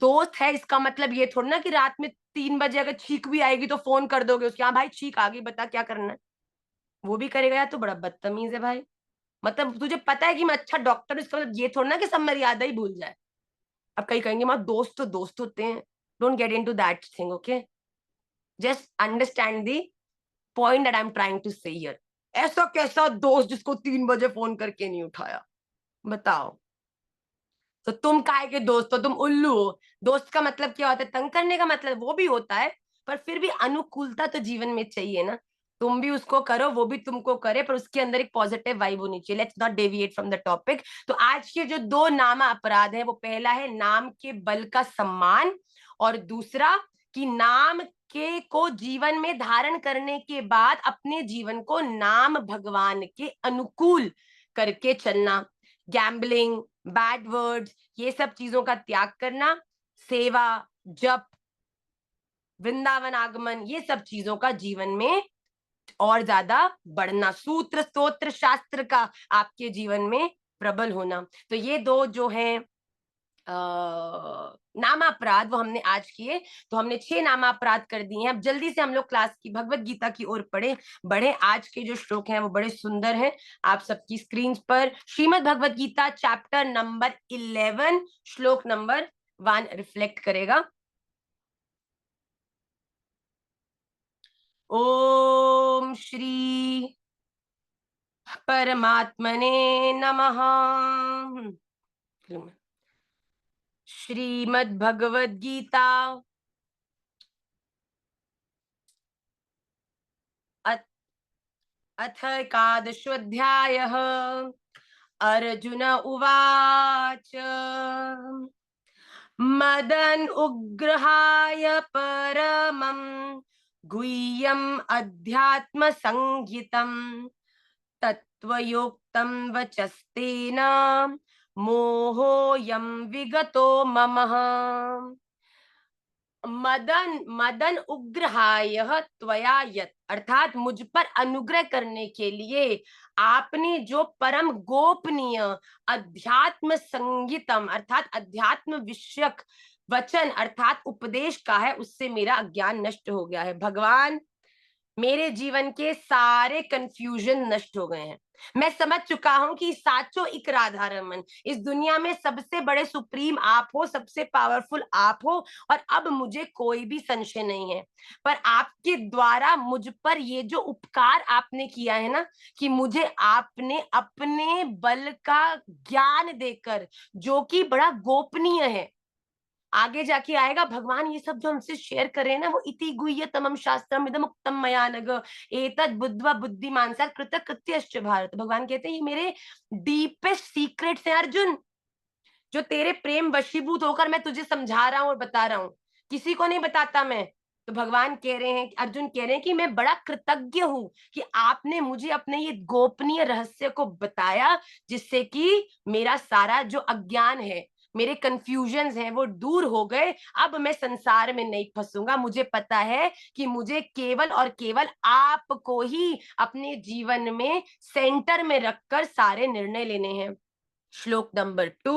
दोस्त है, इसका मतलब ये थोड़ा ना कि रात में 3 बजे अगर छींक भी आएगी तो फोन कर दोगे उसके, हाँ भाई छींक आ गई बता क्या करना है, वो भी करेगा। यार तो बड़ा बदतमीज है भाई। मतलब तुझे पता है कि मैं अच्छा डॉक्टर हूं, इसका मतलब ये थोड़ा ना कि सब मर्यादा ही भूल जाए। अब कहीं कहेंगे माँ दोस्त तो दोस्त होते हैं, don't get into that thing, okay, just understand the point that I am trying to say here. ऐसा कैसा दोस्त जिसको 3 बजे फोन करके नहीं उठाया, बताओ। तो तुम काहे के दोस्त हो, तुम उल्लू हो। दोस्त का मतलब क्या होता है, तंग करने का मतलब वो भी होता है, पर फिर भी अनुकूलता तो जीवन में चाहिए ना। तुम भी उसको करो, वो भी तुमको करे, पर उसके अंदर एक पॉजिटिव वाइब होनी चाहिए। Let's not deviate from the topic. तो आज के जो 2 नामा अपराध है वो पहला है नाम के बल का सम्मान, और दूसरा कि नाम के को जीवन में धारण करने के बाद अपने जीवन को नाम भगवान के अनुकूल करके चलना। गैम्बलिंग, बैड वर्ड्स, ये सब चीजों का त्याग करना, सेवा, जप, वृंदावन आगमन, ये सब चीजों का जीवन में और ज्यादा बढ़ना, सूत्र स्तोत्र शास्त्र का आपके जीवन में प्रबल होना। तो ये 2 जो हैं नामापराध वो हमने आज किए। तो हमने 6 नामापराध कर दिए हैं। अब जल्दी से हम लोग क्लास की भगवत गीता की ओर बढ़े। आज के जो श्लोक हैं वो बड़े सुंदर हैं, आप सबकी स्क्रीन पर श्रीमद् भगवत गीता चैप्टर नंबर 11 श्लोक नंबर 1 रिफ्लेक्ट करेगा। ओम श्री परमात्मने नमः। श्रीमद् भगवत गीता अथ एकादशोऽध्यायः। अर्जुन उवाच मदन उग्रहाय परमं गुह्यम् अध्यात्म संहितं तत्त्वयोक्तं वचस्तेन मोहोऽयं विगतो मम। मदन मदन उग्रहाय त्वया यत्, अर्थात मुझ पर अनुग्रह करने के लिए आपने जो परम गोपनीय अध्यात्म संगीतम अर्थात अध्यात्म विषयक वचन अर्थात उपदेश का है, उससे मेरा अज्ञान नष्ट हो गया है। भगवान, मेरे जीवन के सारे कंफ्यूजन नष्ट हो गए हैं। मैं समझ चुका हूं कि साचो इक राधा रमन, इस दुनिया में सबसे बड़े सुप्रीम आप हो, सबसे पावरफुल आप हो, और अब मुझे कोई भी संशय नहीं है। पर आपके द्वारा मुझ पर ये जो उपकार आपने किया है ना, कि मुझे आपने अपने बल का ज्ञान देकर, जो कि बड़ा गोपनीय है, आगे जाके आएगा भगवान, ये सब जो हमसे शेयर कर रहे हैं ना, वो इति गुह्य तमम शास्त्रम इदम उक्तम मया नघ एतद् बुद्ध्वा बुद्धिमान सा कृतकृत्यश्च भारत। भगवान कहते हैं ये मेरे डीपेस्ट सीक्रेट्स हैं अर्जुन, जो तेरे प्रेम वशीभूत होकर मैं तुझे समझा रहा हूँ और बता रहा हूँ, किसी को नहीं बताता मैं। तो भगवान कह रहे हैं, अर्जुन कह रहे हैं कि मैं बड़ा कृतज्ञ हूँ कि आपने मुझे अपने ये गोपनीय रहस्य को बताया, जिससे कि मेरा सारा जो अज्ञान है, मेरे कंफ्यूजन्स हैं, वो दूर हो गए। अब मैं संसार में नहीं फंसूंगा। मुझे पता है कि मुझे केवल और केवल आपको ही अपने जीवन में सेंटर में रखकर सारे निर्णय लेने हैं। श्लोक number 2।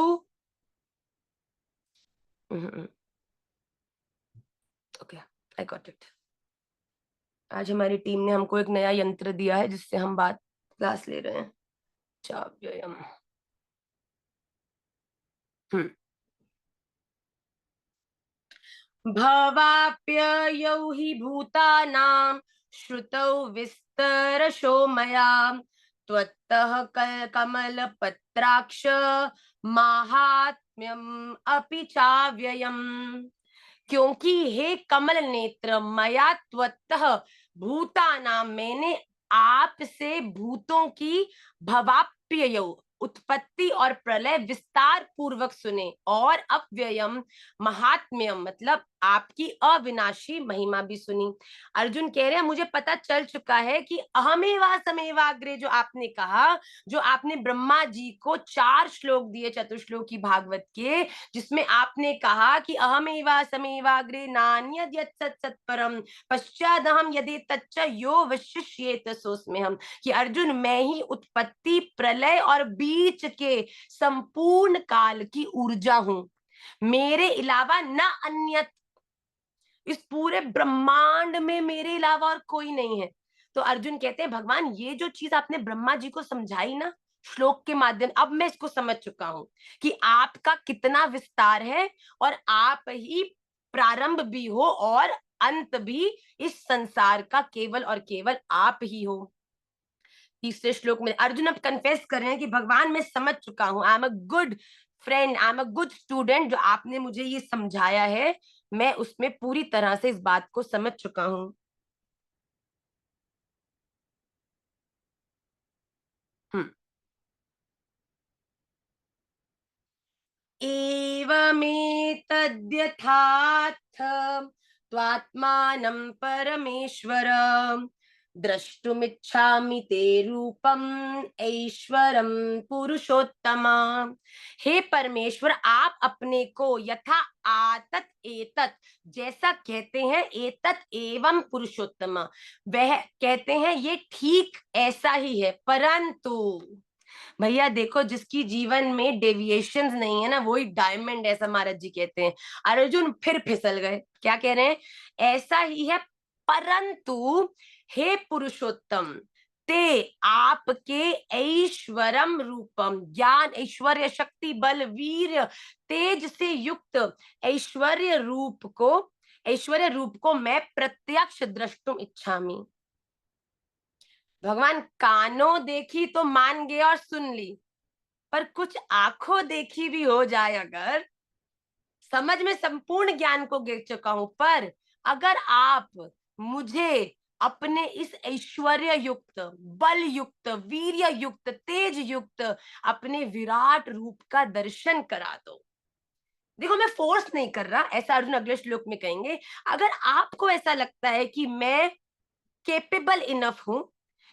Okay, I got it. आज हमारी टीम ने हमको एक नया यंत्र दिया है जिससे हम बात क्लास ले रहे हैं। चाव्ययम्। भवाप्ययौ हि भूतानां श्रुतौ विस्तरशो मया त्वत्तः कमलपत्राक्ष माहात्म्यम् अपि चाव्ययम्। क्योंकि हे कमल नेत्र, मया त्वत्तः भूतानां, मैंने आपसे भूतों की भवाप्ययौ उत्पत्ति और प्रलय विस्तार पूर्वक सुने, और अव्ययम महात्म्यम मतलब आपकी अविनाशी महिमा भी सुनी। अर्जुन कह रहे हैं मुझे पता चल चुका है कि अहमेवा समेवाग्रे जो आपने कहा, जो आपने ब्रह्मा जी को 4 श्लोक दिए चतुश्लोकी भागवत के, जिसमें आपने कहा कि अहमेवा समेवाग्रे नान्यद् यत् सत् सत्परम पश्चादहम यदि तच्च यो वशिष्येत सोऽस्म्यहम्, कि अर्जुन मैं ही उत्पत्ति प्रलय और बीच के संपूर्ण काल की ऊर्जा हूं, मेरे अलावा न अन्यत, इस पूरे ब्रह्मांड में मेरे अलावा और कोई नहीं है। तो अर्जुन कहते हैं भगवान ये जो चीज आपने ब्रह्मा जी को समझाई ना श्लोक के माध्यम, अब मैं इसको समझ चुका हूं कि आपका कितना विस्तार है, और आप ही प्रारंभ भी हो और अंत भी इस संसार का केवल और केवल आप ही हो। तीसरे श्लोक में अर्जुन अब कन्फेस कर रहे हैं कि भगवान मैं समझ चुका हूं, I am a good friend, I am a good student, जो आपने मुझे ये समझाया है मैं उसमें पूरी तरह से इस बात को समझ चुका हूं। एवमेतद्यथार्थ त्वात्मानं परमेश्वर द्रष्टुमिच्छामि ते रूपम ऐश्वरम पुरुषोत्तम। हे परमेश्वर, आप अपने को यथा आतत एतत, जैसा कहते हैं एतत एवं पुरुषोत्तम, वह कहते हैं ये ठीक ऐसा ही है, परंतु भैया देखो जिसकी जीवन में डेविएशंस नहीं है ना, वही डायमंड, ऐसा महाराज जी कहते हैं। अर्जुन फिर फिसल गए, क्या कह रहे हैं, ऐसा ही है परंतु हे पुरुषोत्तम, ते आपके ऐश्वरम रूपम, ज्ञान ऐश्वर्य शक्ति बल वीर तेज से युक्त ऐश्वर्य रूप को मैं प्रत्यक्ष द्रष्टुम इच्छामि। भगवान कानों देखी तो मान गए और सुन ली, पर कुछ आंखों देखी भी हो जाए अगर, समझ में संपूर्ण ज्ञान को गिर चुका हूं, पर अगर आप मुझे अपने इस ऐश्वर्य युक्त बल युक्त वीर्य युक्त तेज युक्त अपने विराट रूप का दर्शन करा दो। देखो मैं फोर्स नहीं कर रहा, ऐसा अर्जुन अगले श्लोक में कहेंगे। अगर आपको ऐसा लगता है कि मैं केपेबल इनफ हूं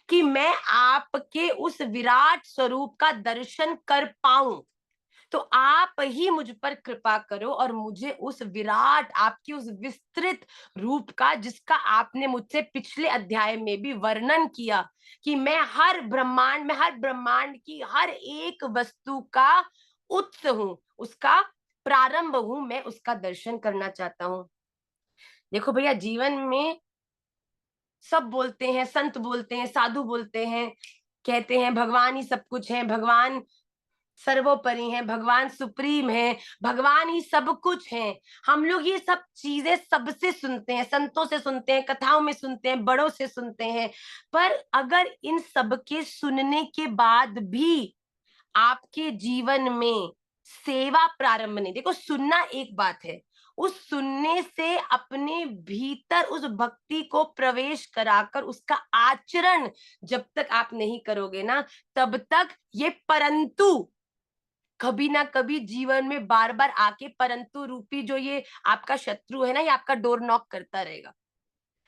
कि मैं आपके उस विराट स्वरूप का दर्शन कर पाऊं, तो आप ही मुझ पर कृपा करो और मुझे उस विराट, आपकी उस विस्तृत रूप का, जिसका आपने मुझसे पिछले अध्याय में भी वर्णन किया कि मैं हर ब्रह्मांड की हर एक वस्तु का उत्स हूं, उसका प्रारंभ हूं, मैं उसका दर्शन करना चाहता हूं। देखो भैया, जीवन में सब बोलते हैं, संत बोलते हैं, साधु बोलते हैं, कहते हैं भगवान ही सब कुछ है, भगवान सर्वोपरि है, भगवान सुप्रीम है, भगवान ही सब कुछ है। हम लोग ये सब चीजें सबसे सुनते हैं, संतों से सुनते हैं, कथाओं में सुनते हैं, बड़ों से सुनते हैं। पर अगर इन सब के सुनने के बाद भी आपके जीवन में सेवा प्रारंभ नहीं, देखो सुनना एक बात है, उस सुनने से अपने भीतर उस भक्ति को प्रवेश कराकर उसका आचरण जब तक आप नहीं करोगे ना, तब तक ये परंतु कभी ना कभी जीवन में बार बार आके परंतु रूपी जो ये आपका शत्रु है ना, ये आपका डोर नॉक करता रहेगा।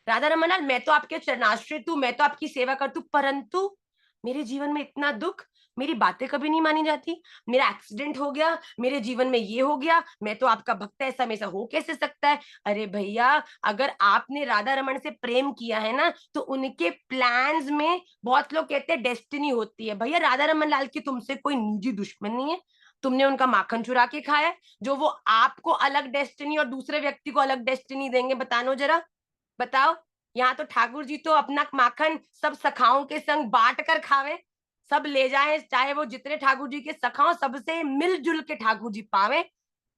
राधा रमन, मैं तो आपके चरणाश्रित हूँ, मैं तो आपकी सेवा करती हूँ, परंतु मेरे जीवन में इतना दुख, मेरी बातें कभी नहीं मानी जाती, मेरा एक्सीडेंट हो गया, मेरे जीवन में ये हो गया, मैं तो आपका भक्त, ऐसा में ऐसा हो कैसे सकता है। अरे भैया, अगर आपने राधा रमन से प्रेम किया है ना, तो उनके प्लान्स में, बहुत लोग कहते हैं डेस्टिनी होती है, भैया राधा रमन लाल की तुमसे कोई निजी दुश्मन नहीं है, तुमने उनका माखन चुरा के खाया है, जो वो आपको अलग डेस्टिनी और दूसरे व्यक्ति को अलग डेस्टिनी देंगे, बतानो जरा, बताओ। यहाँ तो ठाकुर जी तो अपना माखन सब सखाओं के संग बांट कर खावे, सब ले जाए, चाहे वो जितने ठाकुर जी के सखाओ, सबसे मिलजुल के ठाकुर जी पावे।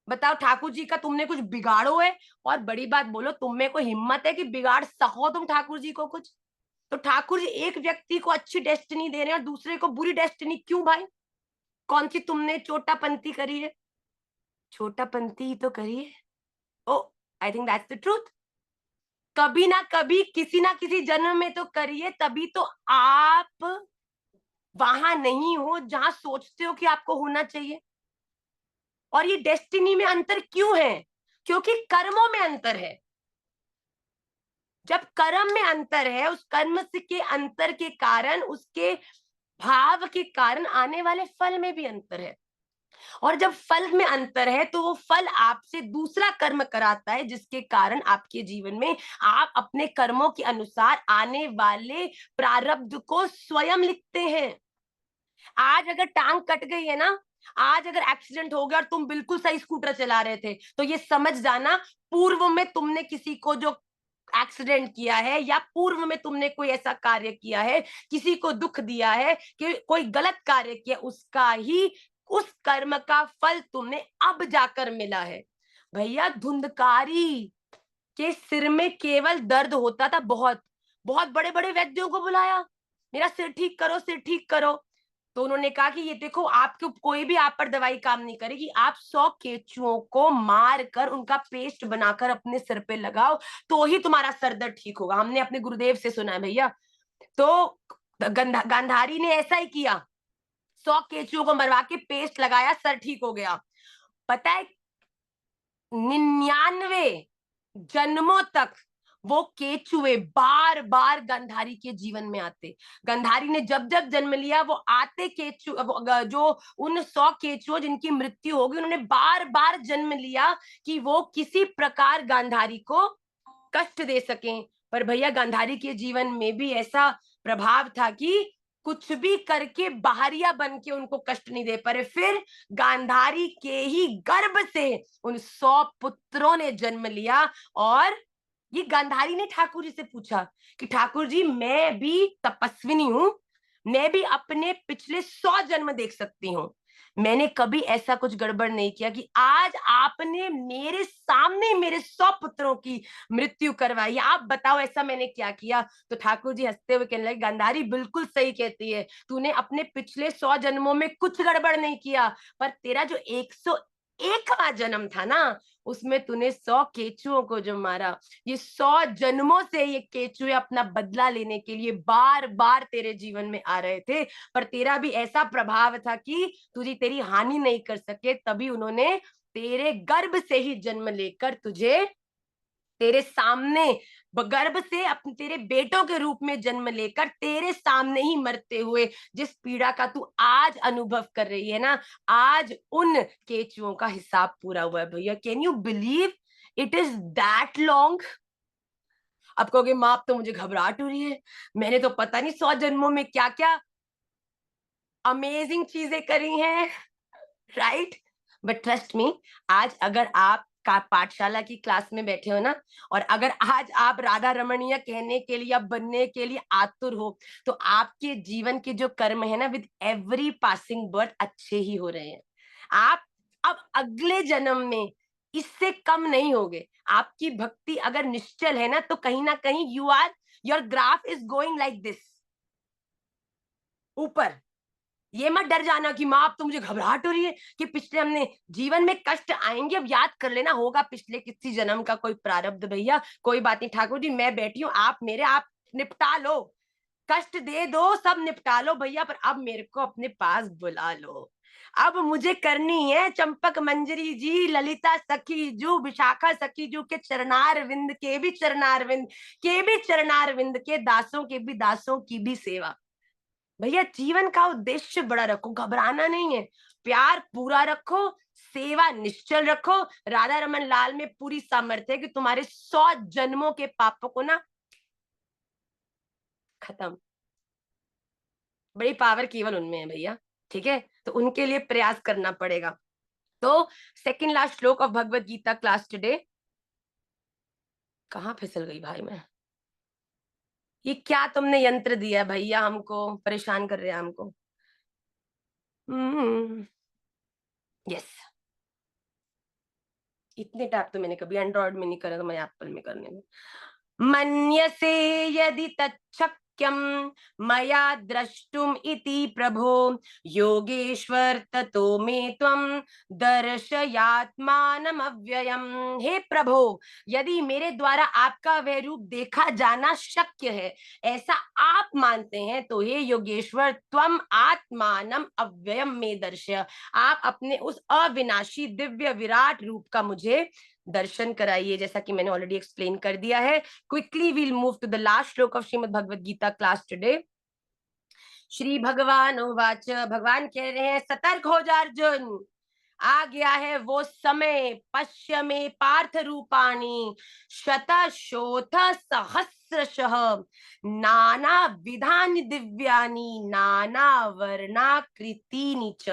बताओ, ठाकुर जी का तुमने कुछ बिगाड़ो है? और बड़ी बात बोलो, तुम में कोई हिम्मत है कि बिगाड़ सको तुम ठाकुर जी को कुछ? तो ठाकुर जी एक व्यक्ति को अच्छी डेस्टिनी दे रहे हैं और दूसरे को बुरी डेस्टिनी क्यों भाई? कौन सी तुमने चोटापंथी करी है? छोटापंथी ही तो करी है। Oh, I think that's the truth. कभी ना कभी, किसी ना किसी जन्म में तो करिए, तभी तो आप वहां नहीं हो जहां सोचते हो कि आपको होना चाहिए। और ये डेस्टिनी में अंतर क्यों है? क्योंकि कर्मों में अंतर है। जब कर्म में अंतर है, उस कर्म के अंतर के कारण, उसके भाव के कारण आने वाले फल में भी अंतर है। और जब फल में अंतर है, तो वो फल आपसे दूसरा कर्म कराता है, जिसके कारण आपके जीवन में आप अपने कर्मों के अनुसार आने वाले प्रारब्ध को स्वयं लिखते हैं। आज अगर टांग कट गई है ना, आज अगर एक्सीडेंट हो गया और तुम बिल्कुल सही स्कूटर चला रहे थे, तो ये समझ जाना, पूर्व में तुमने किसी को जो एक्सीडेंट किया है, या पूर्व में तुमने कोई ऐसा कार्य किया है, किसी को दुख दिया है, कि कोई गलत कार्य किया, उसका ही, उस कर्म का फल तुमने अब जाकर मिला है। भैया, धुंधकारी के सिर में केवल दर्द होता था, बहुत बहुत बड़े बड़े वैद्यों को बुलाया, मेरा सिर ठीक करो, सिर ठीक करो। तो उन्होंने कहा कि ये देखो, आपके कोई भी आप पर दवाई काम नहीं करेगी, आप 100 केचुओं को मार कर उनका पेस्ट बनाकर अपने सिर पे लगाओ, तो ही तुम्हारा सर दर्द ठीक होगा। हमने अपने गुरुदेव से सुना है भैया। तो गांधारी ने ऐसा ही किया, 100 केचुओं को मरवा के पेस्ट लगाया, सर ठीक हो गया। पता है, 99 जन्मों तक वो केचुए बार बार गांधारी के जीवन में आते। गांधारी ने जब जब जन्म लिया, वो आते केचु, जो उन 100 केचुओं जिनकी मृत्यु होगी, उन्होंने बार बार जन्म लिया कि वो किसी प्रकार गांधारी को कष्ट दे सकें। पर भैया, गांधारी के जीवन में भी ऐसा प्रभाव था कि कुछ भी करके बाहरिया बन के उनको कष्ट नहीं दे पाए। फिर गांधारी के ही गर्भ से उन 100 पुत्रों ने जन्म लिया। और ये गांधारी ने ठाकुर जी से पूछा कि ठाकुर जी, मैं भी तपस्विनी हूं, मैं भी अपने पिछले 100 जन्म देख सकती हूँ, मैंने कभी ऐसा कुछ गड़बड़ नहीं किया कि आज आपने मेरे सामने मेरे 100 पुत्रों की मृत्यु करवाई, आप बताओ ऐसा मैंने क्या किया? तो ठाकुर जी हंसते हुए कहने लगे, गांधारी बिल्कुल सही कहती है, तूने अपने पिछले 100 जन्मों में कुछ गड़बड़ नहीं किया, पर तेरा जो 101वां जन्म था ना, उसमें तूने 100 केचुओं को जो मारा, ये 100 जन्मों से ये केचुए अपना बदला लेने के लिए बार बार तेरे जीवन में आ रहे थे, पर तेरा भी ऐसा प्रभाव था कि तुझे तेरी हानि नहीं कर सके, तभी उन्होंने तेरे गर्भ से ही जन्म लेकर तुझे तेरे सामने गर्भ से अपने तेरे बेटों के रूप में जन्म लेकर तेरे सामने ही मरते हुए जिस पीड़ा का तू आज अनुभव कर रही है ना, आज उन केचुओं का हिसाब पूरा हुआ है भैया। Can you believe it is that long? अब कहोगे माँ अब तो मुझे घबराहट हो रही है, मैंने तो पता नहीं 100 जन्मों में क्या क्या अमेजिंग चीजें करी हैं, राइट? बट ट्रस्ट मी, आज अगर आप का पाठशाला की क्लास में बैठे हो ना, और अगर आज आप राधा रमणीय कहने के लिए, बनने के लिए आतुर हो, तो आपके जीवन के जो कर्म है ना, विद एवरी पासिंग बर्थ अच्छे ही हो रहे हैं। आप अब अगले जन्म में इससे कम नहीं होगे। आपकी भक्ति अगर निश्चल है ना, तो कहीं ना कहीं your graph is going like this, ऊपर। ये मत डर जाना कि माँ अब तो मुझे घबराहट हो रही है कि पिछले हमने जीवन में कष्ट आएंगे, अब याद कर लेना होगा पिछले किसी जन्म का कोई प्रारब्ध भैया। कोई बात नहीं ठाकुर जी, मैं बैठी हूँ, आप निपटा लो, कष्ट दे दो, सब निपटा लो भैया, पर अब मेरे को अपने पास बुला लो। अब मुझे करनी है चंपक मंजरी जी, ललिता सखी जू, विशाखा सखी जू के चरनार विंद के भी चरनार विंद के भी चरनार विंद के दासों के भी दासों की भी सेवा। भैया जीवन का उद्देश्य बड़ा रखो, घबराना नहीं है, प्यार पूरा रखो, सेवा निश्चल रखो। राधा रमन लाल में पूरी सामर्थ्य है कि तुम्हारे 100 जन्मों के पापों को ना खत्म, बड़ी पावर केवल उनमें है भैया, ठीक है? तो उनके लिए प्रयास करना पड़ेगा। तो second last shloka of Bhagavad Gita class today, कहाँ फिसल गई भाई मैं? ये क्या तुमने यंत्र दिया भैया, हमको परेशान कर रहे हैं हमको। यस, इतने टैप तो मैंने कभी एंड्रॉइड में नहीं करा, तो मैं एप्पल में करने में। मन्यसे यदि तच्छक्यं मया द्रष्टुम इति प्रभो योगेश्वर ततो मे त्वं दर्शयात्मानम् अव्ययम्। हे प्रभो, यदि मेरे द्वारा आपका वह रूप देखा जाना शक्य है, ऐसा आप मानते हैं, तो हे योगेश्वर त्वम आत्मानम् अव्ययम् मे दर्शय, आप अपने उस अविनाशी दिव्य विराट रूप का मुझे दर्शन कराइए, जैसा कि मैंने ऑलरेडी एक्सप्लेन कर दिया है। Quickly we'll move to the last shloka of Shrimad Bhagavad Gita class today. श्री भगवान उवाच, भगवान कह रहे हैं सतर्क हो जा अर्जुन, आ गया है वो समय, पश्य में पार्थ रूपाणी शतशोथ सहस्रशः नाना विधानि दिव्यानि नाना वर्णाकृतीनि च।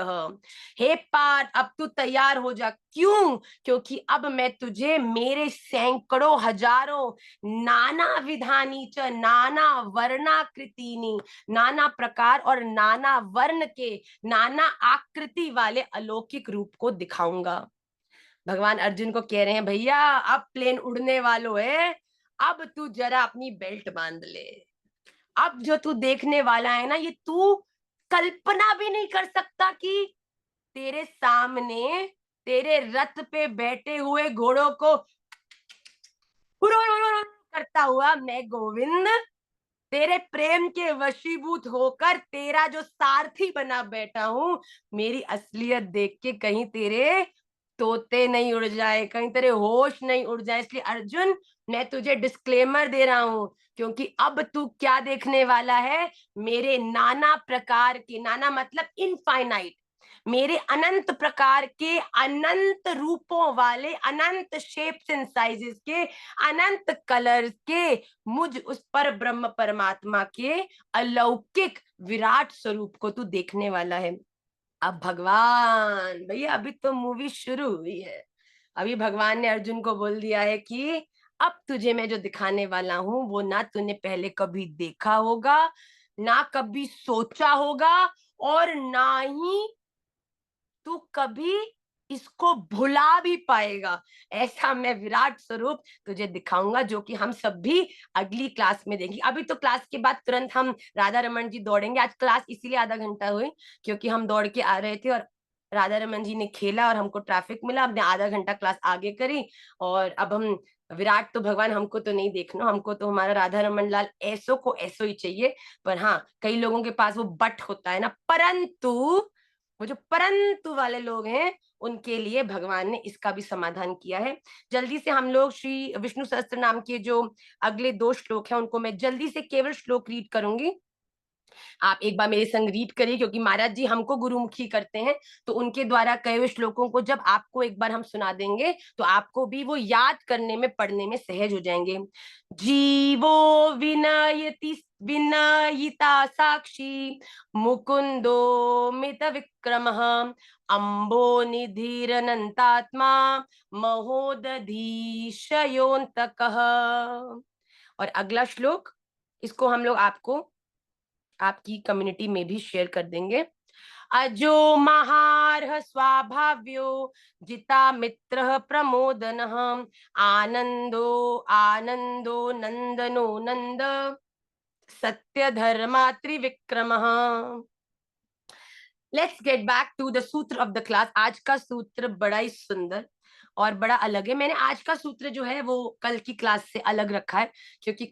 हे पार्थ, अब तू तैयार हो जा। क्यों? क्योंकि अब मैं तुझे मेरे सैकड़ों हजारों नाना विधानी च, नाना वर्णाकृतीनि, नाना प्रकार और नाना वर्ण के, नाना आकृति वाले अलौकिक रूप को दिखाऊंगा। भगवान अर्जुन को कह रहे हैं भैया अब प्लेन उड़ने वालों है, अब तू जरा अपनी बेल्ट बांध ले। अब जो तू देखने वाला है ना, ये तू कल्पना भी नहीं कर सकता कि तेरे सामने तेरे रथ पे बैठे हुए घोड़ों को करता हुआ मैं गोविंद तेरे प्रेम के वशीभूत होकर तेरा जो सारथी बना बैठा हूं, मेरी असलियत देख के कहीं तेरे तोते नहीं उड़ जाए, कहीं तेरे होश नहीं उड़ जाए। इसलिए अर्जुन, मैं तुझे डिस्क्लेमर दे रहा हूं, क्योंकि अब तू क्या देखने वाला है, मेरे नाना प्रकार के, नाना मतलब इनफाइनाइट, मेरे अनंत प्रकार के, अनंत रूपों वाले, अनंत शेप्स एंड साइजेस के, अनंत कलर्स के मुझ उस पर ब्रह्म परमात्मा के अलौकिक विराट स्वरूप को तू देखने वाला है। अब भगवान भैया, अभी तो मूवी शुरू हुई है, अभी भगवान ने अर्जुन को बोल दिया है कि अब तुझे मैं जो दिखाने वाला हूं वो ना तूने पहले कभी देखा होगा, ना कभी सोचा होगा, और ना ही तू कभी इसको भुला भी पाएगा। ऐसा मैं विराट स्वरूप तुझे दिखाऊंगा, जो कि हम सब भी अगली क्लास में देखेंगे। अभी तो क्लास के बाद तुरंत हम राधा रमन जी दौड़ेंगे। आज क्लास इसीलिए आधा घंटा हुई क्योंकि हम दौड़ के आ रहे थे और राधा रमन जी ने खेला और हमको ट्रैफिक मिला, हमने आधा घंटा क्लास आगे करी। और अब हम विराट तो भगवान हमको तो नहीं देखना, हमको तो हमारा राधा रमन लाल ऐसो को ऐसो ही चाहिए। पर हाँ, कई लोगों के पास वो बट होता है ना, परंतु वो जो परंतु वाले लोग हैं उनके लिए भगवान ने इसका भी समाधान किया है। जल्दी से हम लोग श्री विष्णु सहस्त्र नाम के जो अगले 2 श्लोक हैं उनको मैं जल्दी से केवल श्लोक रीड करूंगी। आप एक बार मेरे संग रीड करिए, क्योंकि महाराज जी हमको गुरुमुखी करते हैं, तो उनके द्वारा कहे हुए श्लोकों को जब आपको एक बार हम सुना देंगे तो आपको भी वो याद करने में, पढ़ने में सहज हो जाएंगे। जीवो विनयिता साक्षी मुकुंदो मित विक्रमः अम्बो निधिरनंतात्मा महोदधीशयोन्तकः। और अगला श्लोक, इसको हम लोग आपको आपकी कम्युनिटी में भी शेयर कर देंगे। अजो महारः स्वाभाव्यो जिता मित्रः प्रमोदनः आनंदो आनंदो नंदनो नंद सत्य धर्मा त्रिविक्रमः। Let's get back to the sutra of the class. आज का सूत्र बड़ा ही सुंदर और बड़ा अलग है। मैंने आज का सूत्र जो है वो कल की क्लास से अलग रखा है, क्योंकि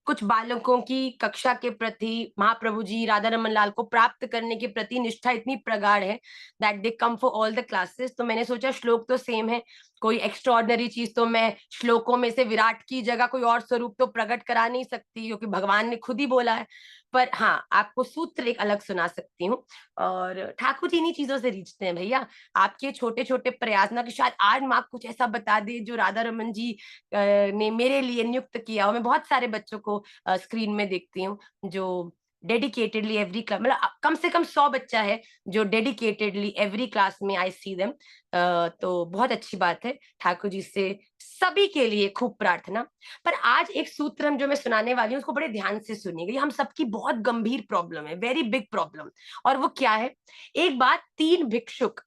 कुछ बालकों की कक्षा के प्रति महाप्रभु जी राधा रमन लाल को प्राप्त करने के प्रति निष्ठा इतनी प्रगाढ़ है that they come for all the classes. तो मैंने सोचा श्लोक तो सेम है, कोई एक्स्ट्रॉर्डनरी चीज तो मैं श्लोकों में से विराट की जगह कोई और स्वरूप तो प्रकट करा नहीं सकती, क्योंकि भगवान ने खुद ही बोला है। पर हाँ, आपको सूत्र एक अलग सुना सकती हूँ। और ठाकुर जी इन्हीं चीजों से रीझते हैं भैया, आपके छोटे छोटे प्रयास ना कि शायद आज माँ कुछ ऐसा बता दे जो राधा रमन जी ने मेरे लिए नियुक्त किया हो। मैं बहुत सारे बच्चों को स्क्रीन में देखती हूँ जो डेडिकेटेडली एवरी क्लास, मतलब कम से कम 100 बच्चा है जो डेडिकेटेडली एवरी क्लास में आई सी देम। तो बहुत अच्छी बात है। ठाकुर जी से सभी के लिए खूब प्रार्थना। पर आज एक सूत्र हम जो मैं सुनाने वाली हूँ उसको बड़े ध्यान से सुनिएगा, ये हम सबकी बहुत गंभीर प्रॉब्लम है, वेरी बिग प्रॉब्लम। और वो क्या है, एक बात 3 भिक्षुक,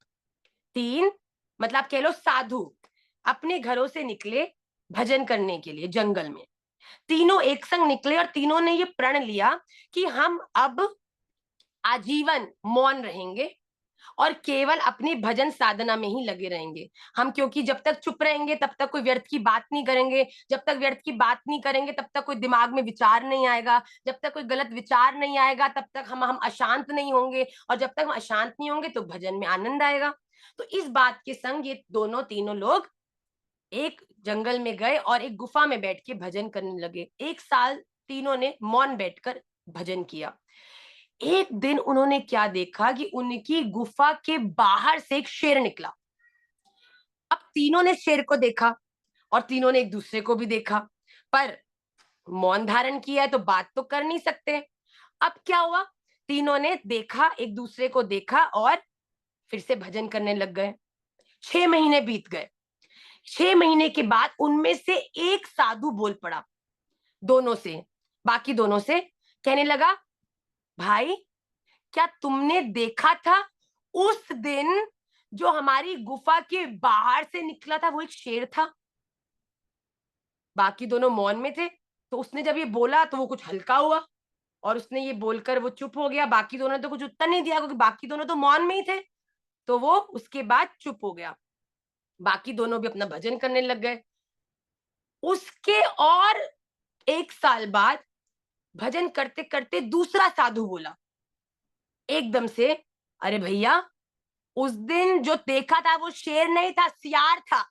3 मतलब कह लो साधु अपने घरों से निकले भजन करने के लिए जंगल में। तीनों एक संग निकले और तीनों ने ये प्रण लिया कि हम अब आजीवन मौन रहेंगे और केवल अपनी भजन साधना में ही लगे रहेंगे हम, क्योंकि जब तक चुप रहेंगे तब तक कोई व्यर्थ की बात नहीं करेंगे, जब तक व्यर्थ की बात नहीं करेंगे तब तक कोई दिमाग में विचार नहीं आएगा, जब तक कोई गलत विचार नहीं आएगा तब तक हम अशांत नहीं होंगे, और जब तक हम अशांत नहीं होंगे तो भजन में आनंद आएगा। तो इस बात के संग ये तीनों लोग एक जंगल में गए और एक गुफा में बैठ के भजन करने लगे। 1 साल तीनों ने मौन बैठकर भजन किया। एक दिन उन्होंने क्या देखा कि उनकी गुफा के बाहर से एक शेर निकला। अब तीनों ने शेर को देखा और तीनों ने एक दूसरे को भी देखा, पर मौन धारण किया है तो बात तो कर नहीं सकते। अब क्या हुआ, तीनों ने देखा, एक दूसरे को देखा और फिर से भजन करने लग गए। 6 महीने बीत गए। 6 महीने के बाद उनमें से एक साधु बोल पड़ा दोनों से, बाकी दोनों से, कहने लगा, भाई क्या तुमने देखा था उस दिन जो हमारी गुफा के बाहर से निकला था वो एक शेर था? बाकी दोनों मौन में थे, तो उसने जब ये बोला तो वो कुछ हल्का हुआ और उसने ये बोलकर वो चुप हो गया। बाकी दोनों ने तो कुछ उत्तर नहीं दिया क्योंकि बाकी दोनों तो मौन में ही थे, तो वो उसके बाद चुप हो गया। बाकी दोनों भी अपना भजन करने लग गए। उसके और 1 साल बाद भजन करते करते दूसरा साधु बोला एकदम से, अरे भैया उस दिन जो देखा था वो शेर नहीं था, सियार था।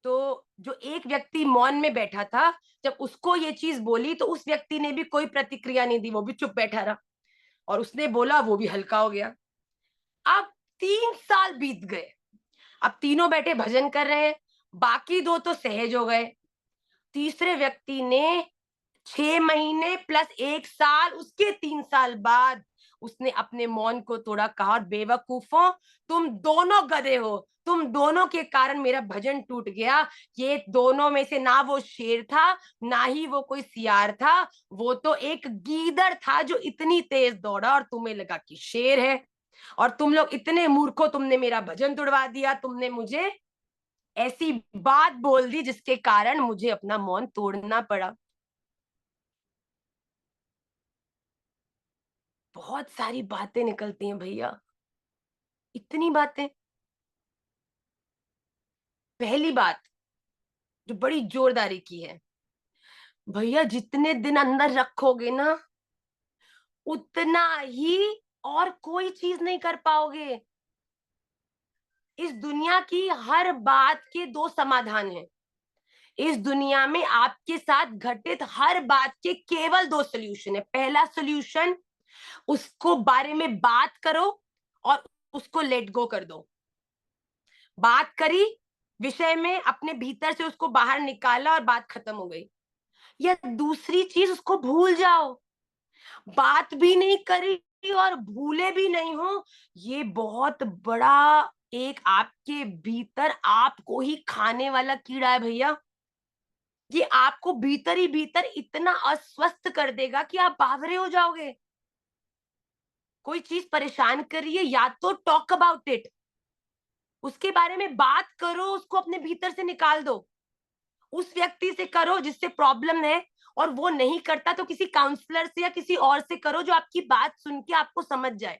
तो जो एक व्यक्ति मौन में बैठा था, जब उसको ये चीज बोली तो उस व्यक्ति ने भी कोई प्रतिक्रिया नहीं दी, वो भी चुप बैठा रहा, और उसने बोला वो भी हल्का हो गया। अब 3 साल बीत गए। अब तीनों बैठे भजन कर रहे हैं, बाकी 2 तो सहज हो गए। तीसरे व्यक्ति ने 6 महीने प्लस 1 साल, उसके 3 साल बाद उसने अपने मौन को तोड़ा, कहा, बेवकूफों तुम दोनों गधे हो, तुम दोनों के कारण मेरा भजन टूट गया। ये दोनों में से ना वो शेर था ना ही वो कोई सियार था, वो तो एक गीदड़ था जो इतनी तेज दौड़ा और तुम्हें लगा कि शेर है, और तुम लोग इतने मूर्खो, तुमने मेरा भजन तुड़वा दिया, तुमने मुझे ऐसी बात बोल दी जिसके कारण मुझे अपना मौन तोड़ना पड़ा। बहुत सारी बातें निकलती हैं भैया, इतनी बातें। पहली बात जो बड़ी जोरदारी की है, भैया जितने दिन अंदर रखोगे ना उतना ही और कोई चीज नहीं कर पाओगे। इस दुनिया की हर बात के दो समाधान हैं। इस दुनिया में आपके साथ घटित हर बात के केवल दो सोल्यूशन है। पहला सोल्यूशन, उसको बारे में बात करो और उसको लेट गो कर दो। बात करी विषय में, अपने भीतर से उसको बाहर निकाला और बात खत्म हो गई। या दूसरी चीज, उसको भूल जाओ। बात भी नहीं करी और भूले भी नहीं हो, ये बहुत बड़ा एक आपके भीतर आपको ही खाने वाला कीड़ा है भैया। ये आपको भीतर ही भीतर इतना अस्वस्थ कर देगा कि आप बावरे हो जाओगे। कोई चीज परेशान कर रही है, या तो टॉक अबाउट इट, उसके बारे में बात करो, उसको अपने भीतर से निकाल दो। उस व्यक्ति से करो जिससे प्रॉब्लम है, और वो नहीं करता तो किसी काउंसलर से या किसी और से करो जो आपकी बात सुन के आपको समझ जाए।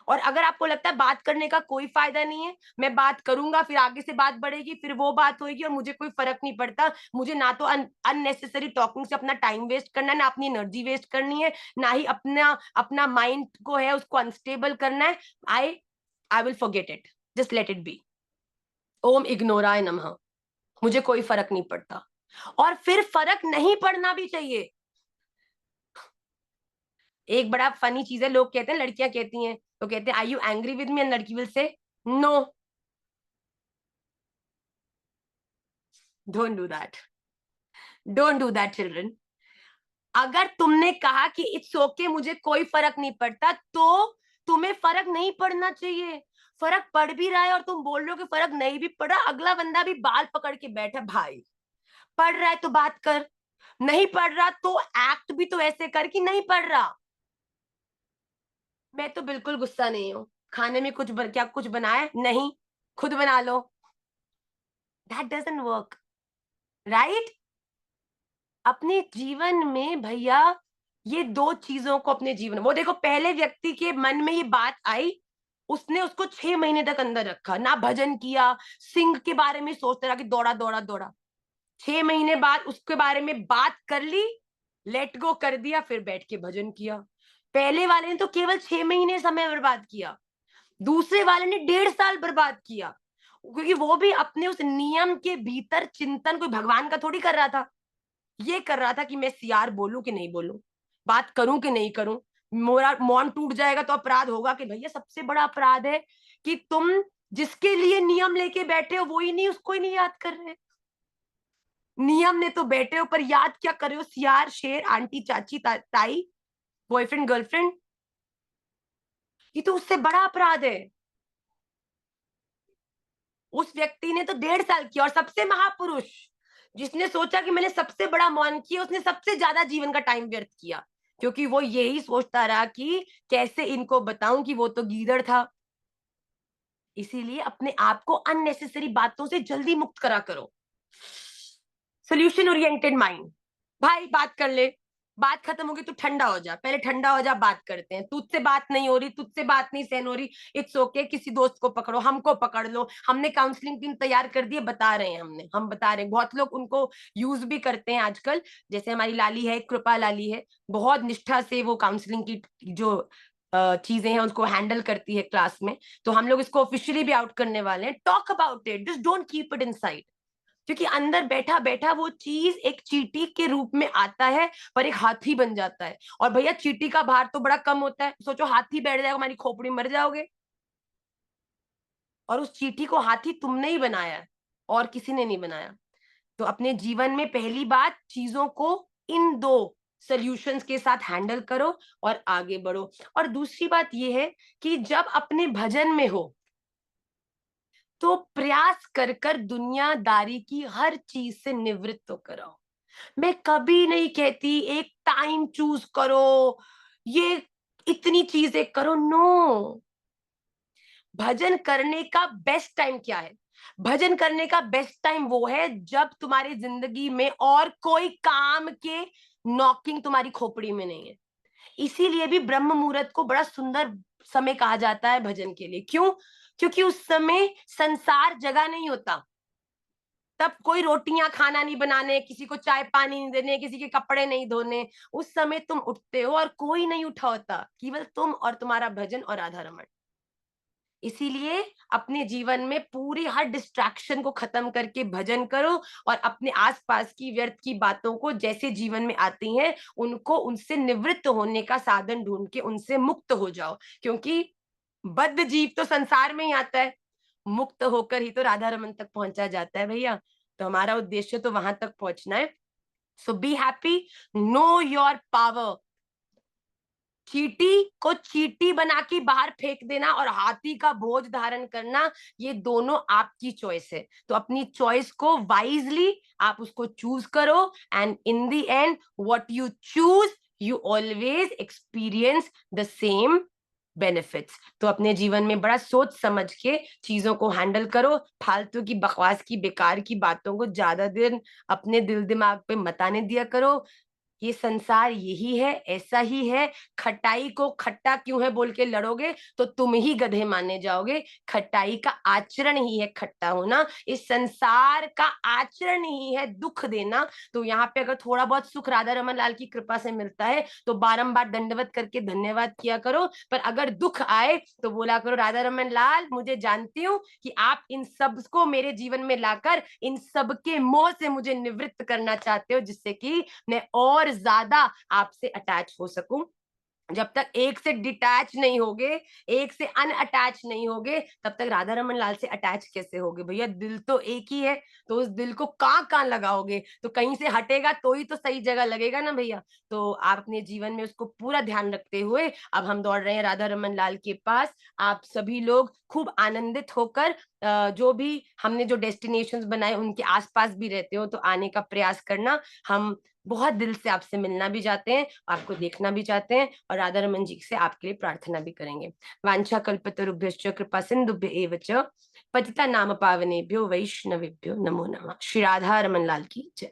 और अगर आपको लगता है बात करने का कोई फायदा नहीं है, मैं बात करूंगा फिर आगे से बात बढ़ेगी, फिर वो बात होगी और मुझे कोई फर्क नहीं पड़ता, मुझे ना तो अननेसेसरी टॉकिंग से अपना टाइम वेस्ट करना है, ना अपनी एनर्जी वेस्ट करनी है, ना ही अपना अपना माइंड को है उसको अनस्टेबल करना है, I will forget it, just let it be. ओम इग्नोराय नमः, मुझे कोई फर्क नहीं पड़ता। और फिर फर्क नहीं पड़ना भी चाहिए। एक बड़ा फनी चीज है, लोग कहते हैं, लड़कियां कहती हैं, तो कहते हैं I you angry with me, and लड़की will say no, don't do that, don't do that children. अगर तुमने कहा कि इट्स ओके, मुझे कोई फर्क नहीं पड़ता, तो तुम्हें फर्क नहीं पड़ना चाहिए। फर्क पड़ भी रहा है और तुम बोल रहे हो कि फर्क नहीं भी पड़ रहा, अगला बंदा भी बाल पकड़ के बैठा, भाई पढ़ रहा है तो बात कर, नहीं पढ़ रहा तो एक्ट भी तो ऐसे कर कि नहीं पढ़ रहा। मैं तो बिल्कुल गुस्सा नहीं हूं। खाने में क्या कुछ बनाया? नहीं, खुद बना लो। That doesn't work, right? अपने जीवन में भैया ये दो चीजों को अपने जीवन, वो देखो पहले व्यक्ति के मन में ये बात आई, उसने उसको 6 महीने तक अंदर रखा, ना भजन किया, सिंह के बारे में सोचता रहा कि दौड़ा दौड़ा दौड़ा। 6 महीने बाद उसके बारे में बात कर ली, लेट गो कर दिया, फिर बैठ के भजन किया। पहले वाले ने तो केवल 6 महीने समय बर्बाद किया, दूसरे वाले ने 1.5 साल बर्बाद किया, क्योंकि वो भी अपने उस नियम के भीतर चिंतन, कोई भगवान का थोड़ी कर रहा था, ये कर रहा था कि मैं सियार बोलूं कि नहीं बोलूं, बात करूं कि नहीं करूं, मोरा मौन टूट जाएगा तो अपराध होगा कि भैया सबसे बड़ा अपराध है कि तुम जिसके लिए नियम लेके बैठे हो वो ही नहीं, उसको ही नहीं याद कर रहे। नियम ने तो बैठे हो, पर याद क्या कर रहे हो? सियार, शेर, आंटी, चाची, ताई, बॉयफ्रेंड, गर्लफ्रेंड। ये तो उससे बड़ा अपराध है। उस व्यक्ति ने तो 1.5 साल किया, और सबसे महापुरुष जिसने सोचा कि मैंने सबसे बड़ा मौन किया, उसने सबसे ज्यादा जीवन का टाइम व्यर्थ किया, क्योंकि वो यही सोचता रहा कि कैसे इनको बताऊं कि वो तो गीदड़ था। इसीलिए अपने आप को अननेसेसरी बातों से जल्दी मुक्त करा करो। सोल्यूशन ओरिएंटेड माइंड, भाई बात कर ले, बात खत्म होगी तो ठंडा हो जा, पहले ठंडा हो जा, बात करते हैं। तुझसे बात नहीं हो रही, तुझसे बात नहीं सहन हो रही, इट्स ओके, किसी दोस्त को पकड़ो, हमको पकड़ लो, हमने काउंसलिंग टीम तैयार कर दी है, बता रहे हैं, हम बता रहे हैं, बहुत लोग उनको यूज भी करते हैं आजकल। जैसे हमारी लाली है, कृपा लाली है, बहुत निष्ठा से वो काउंसलिंग की जो चीजें हैं उसको हैंडल करती है क्लास में। तो हम लोग इसको ऑफिशियली भी आउट करने वाले हैं। Talk about it, just don't keep it inside, क्योंकि अंदर बैठा बैठा वो चीज एक चींटी के रूप में आता है, पर एक हाथी बन जाता है। और भैया चींटी का भार तो बड़ा कम होता है, सोचो हाथी बैठ जाएगा, हमारी खोपड़ी, मर जाओगे। और उस चींटी को हाथी तुमने ही बनाया है, और किसी ने नहीं बनाया। तो अपने जीवन में पहली बात, चीजों को इन दो सॉल्यूशंस के साथ हैंडल करो और आगे बढ़ो। और दूसरी बात यह है कि जब अपने भजन में हो तो प्रयास कर कर दुनियादारी की हर चीज से निवृत्त होकर आओ। मैं कभी नहीं कहती एक टाइम चूज करो, ये इतनी चीजें करो, नो। भजन करने का बेस्ट टाइम क्या है? भजन करने का बेस्ट टाइम वो है जब तुम्हारी जिंदगी में और कोई काम के नॉकिंग तुम्हारी खोपड़ी में नहीं है। इसीलिए भी ब्रह्म मुहूर्त को बड़ा सुंदर समय कहा जाता है भजन के लिए। क्यों? क्योंकि उस समय संसार जगह नहीं होता, तब कोई रोटियां खाना नहीं बनाने, किसी को चाय पानी नहीं देने, किसी के कपड़े नहीं धोने। उस समय तुम उठते हो और कोई नहीं उठा होता, केवल तुम और तुम्हारा भजन और राधा रमन। इसीलिए अपने जीवन में पूरी हर डिस्ट्रैक्शन को खत्म करके भजन करो और अपने आसपास की व्यर्थ की बातों को जैसे जीवन में आती हैं उनको उनसे निवृत्त होने का साधन ढूंढ के उनसे मुक्त हो जाओ, क्योंकि बद्ध जीव तो संसार में ही आता है, मुक्त होकर ही तो राधा रमन तक पहुंचा जाता है भैया। तो हमारा उद्देश्य तो वहां तक पहुंचना है। So be happy, know your power. चींटी को चींटी बना के बाहर फेंक देना और हाथी का बोझ धारण करना, ये दोनों आपकी चॉइस है। तो अपनी चॉइस को वाइजली आप उसको चूज करो, and in the end what you choose you always experience the same benefits. तो अपने जीवन में बड़ा सोच समझ के चीजों को हैंडल करो। फालतू की बकवास की बेकार की बातों को ज्यादा दिन अपने दिल दिमाग पे मत आने दिया करो। ये संसार यही है, ऐसा ही है। खटाई को खट्टा क्यों है बोल के लड़ोगे तो तुम ही गधे माने जाओगे। खटाई का आचरण ही है खट्टा होना, इस संसार का आचरण ही है दुख देना। तो यहाँ पे अगर थोड़ा बहुत सुख राधा रमन लाल की कृपा से मिलता है तो बारंबार दंडवत करके धन्यवाद किया करो। पर अगर दुख आए तो बोला करो राधा रमन लाल, मुझे जानती हूँ कि आप इन सब को मेरे जीवन में लाकर इन सब के मोह से मुझे निवृत्त करना चाहते हो, जिससे कि मैं और ज्यादा आपसे अटैच हो सकूं। जब तक एक से डिटैच नहीं होगे, एक से अनअटैच नहीं होगे, तब तक राधा रमन लाल से अटैच कैसे होगे भैया? दिल तो एक ही है, तो उस दिल को कहाँ लगाओगे? तो कहीं से हटेगा तो ही तो सही जगह लगेगा ना भैया। तो आप अपने जीवन में उसको पूरा ध्यान रखते हुए अब हम दौड़ रहे हैं राधा रमन लाल के पास। आप सभी लोग खूब आनंदित होकर जो भी हमने जो डेस्टिनेशंस बनाए उनके आसपास भी रहते हो तो आने का प्रयास करना। हम बहुत दिल से आपसे मिलना भी चाहते हैं, आपको देखना भी चाहते हैं और राधा रमन जी से आपके लिए प्रार्थना भी करेंगे। वांछा कल्पतरुभ्यश्च कृपा सिंधुभ्य एव च पतिता नाम पावनेभ्यो वैष्णवेभ्यो नमो नमः। श्री राधा रमन लाल की जय।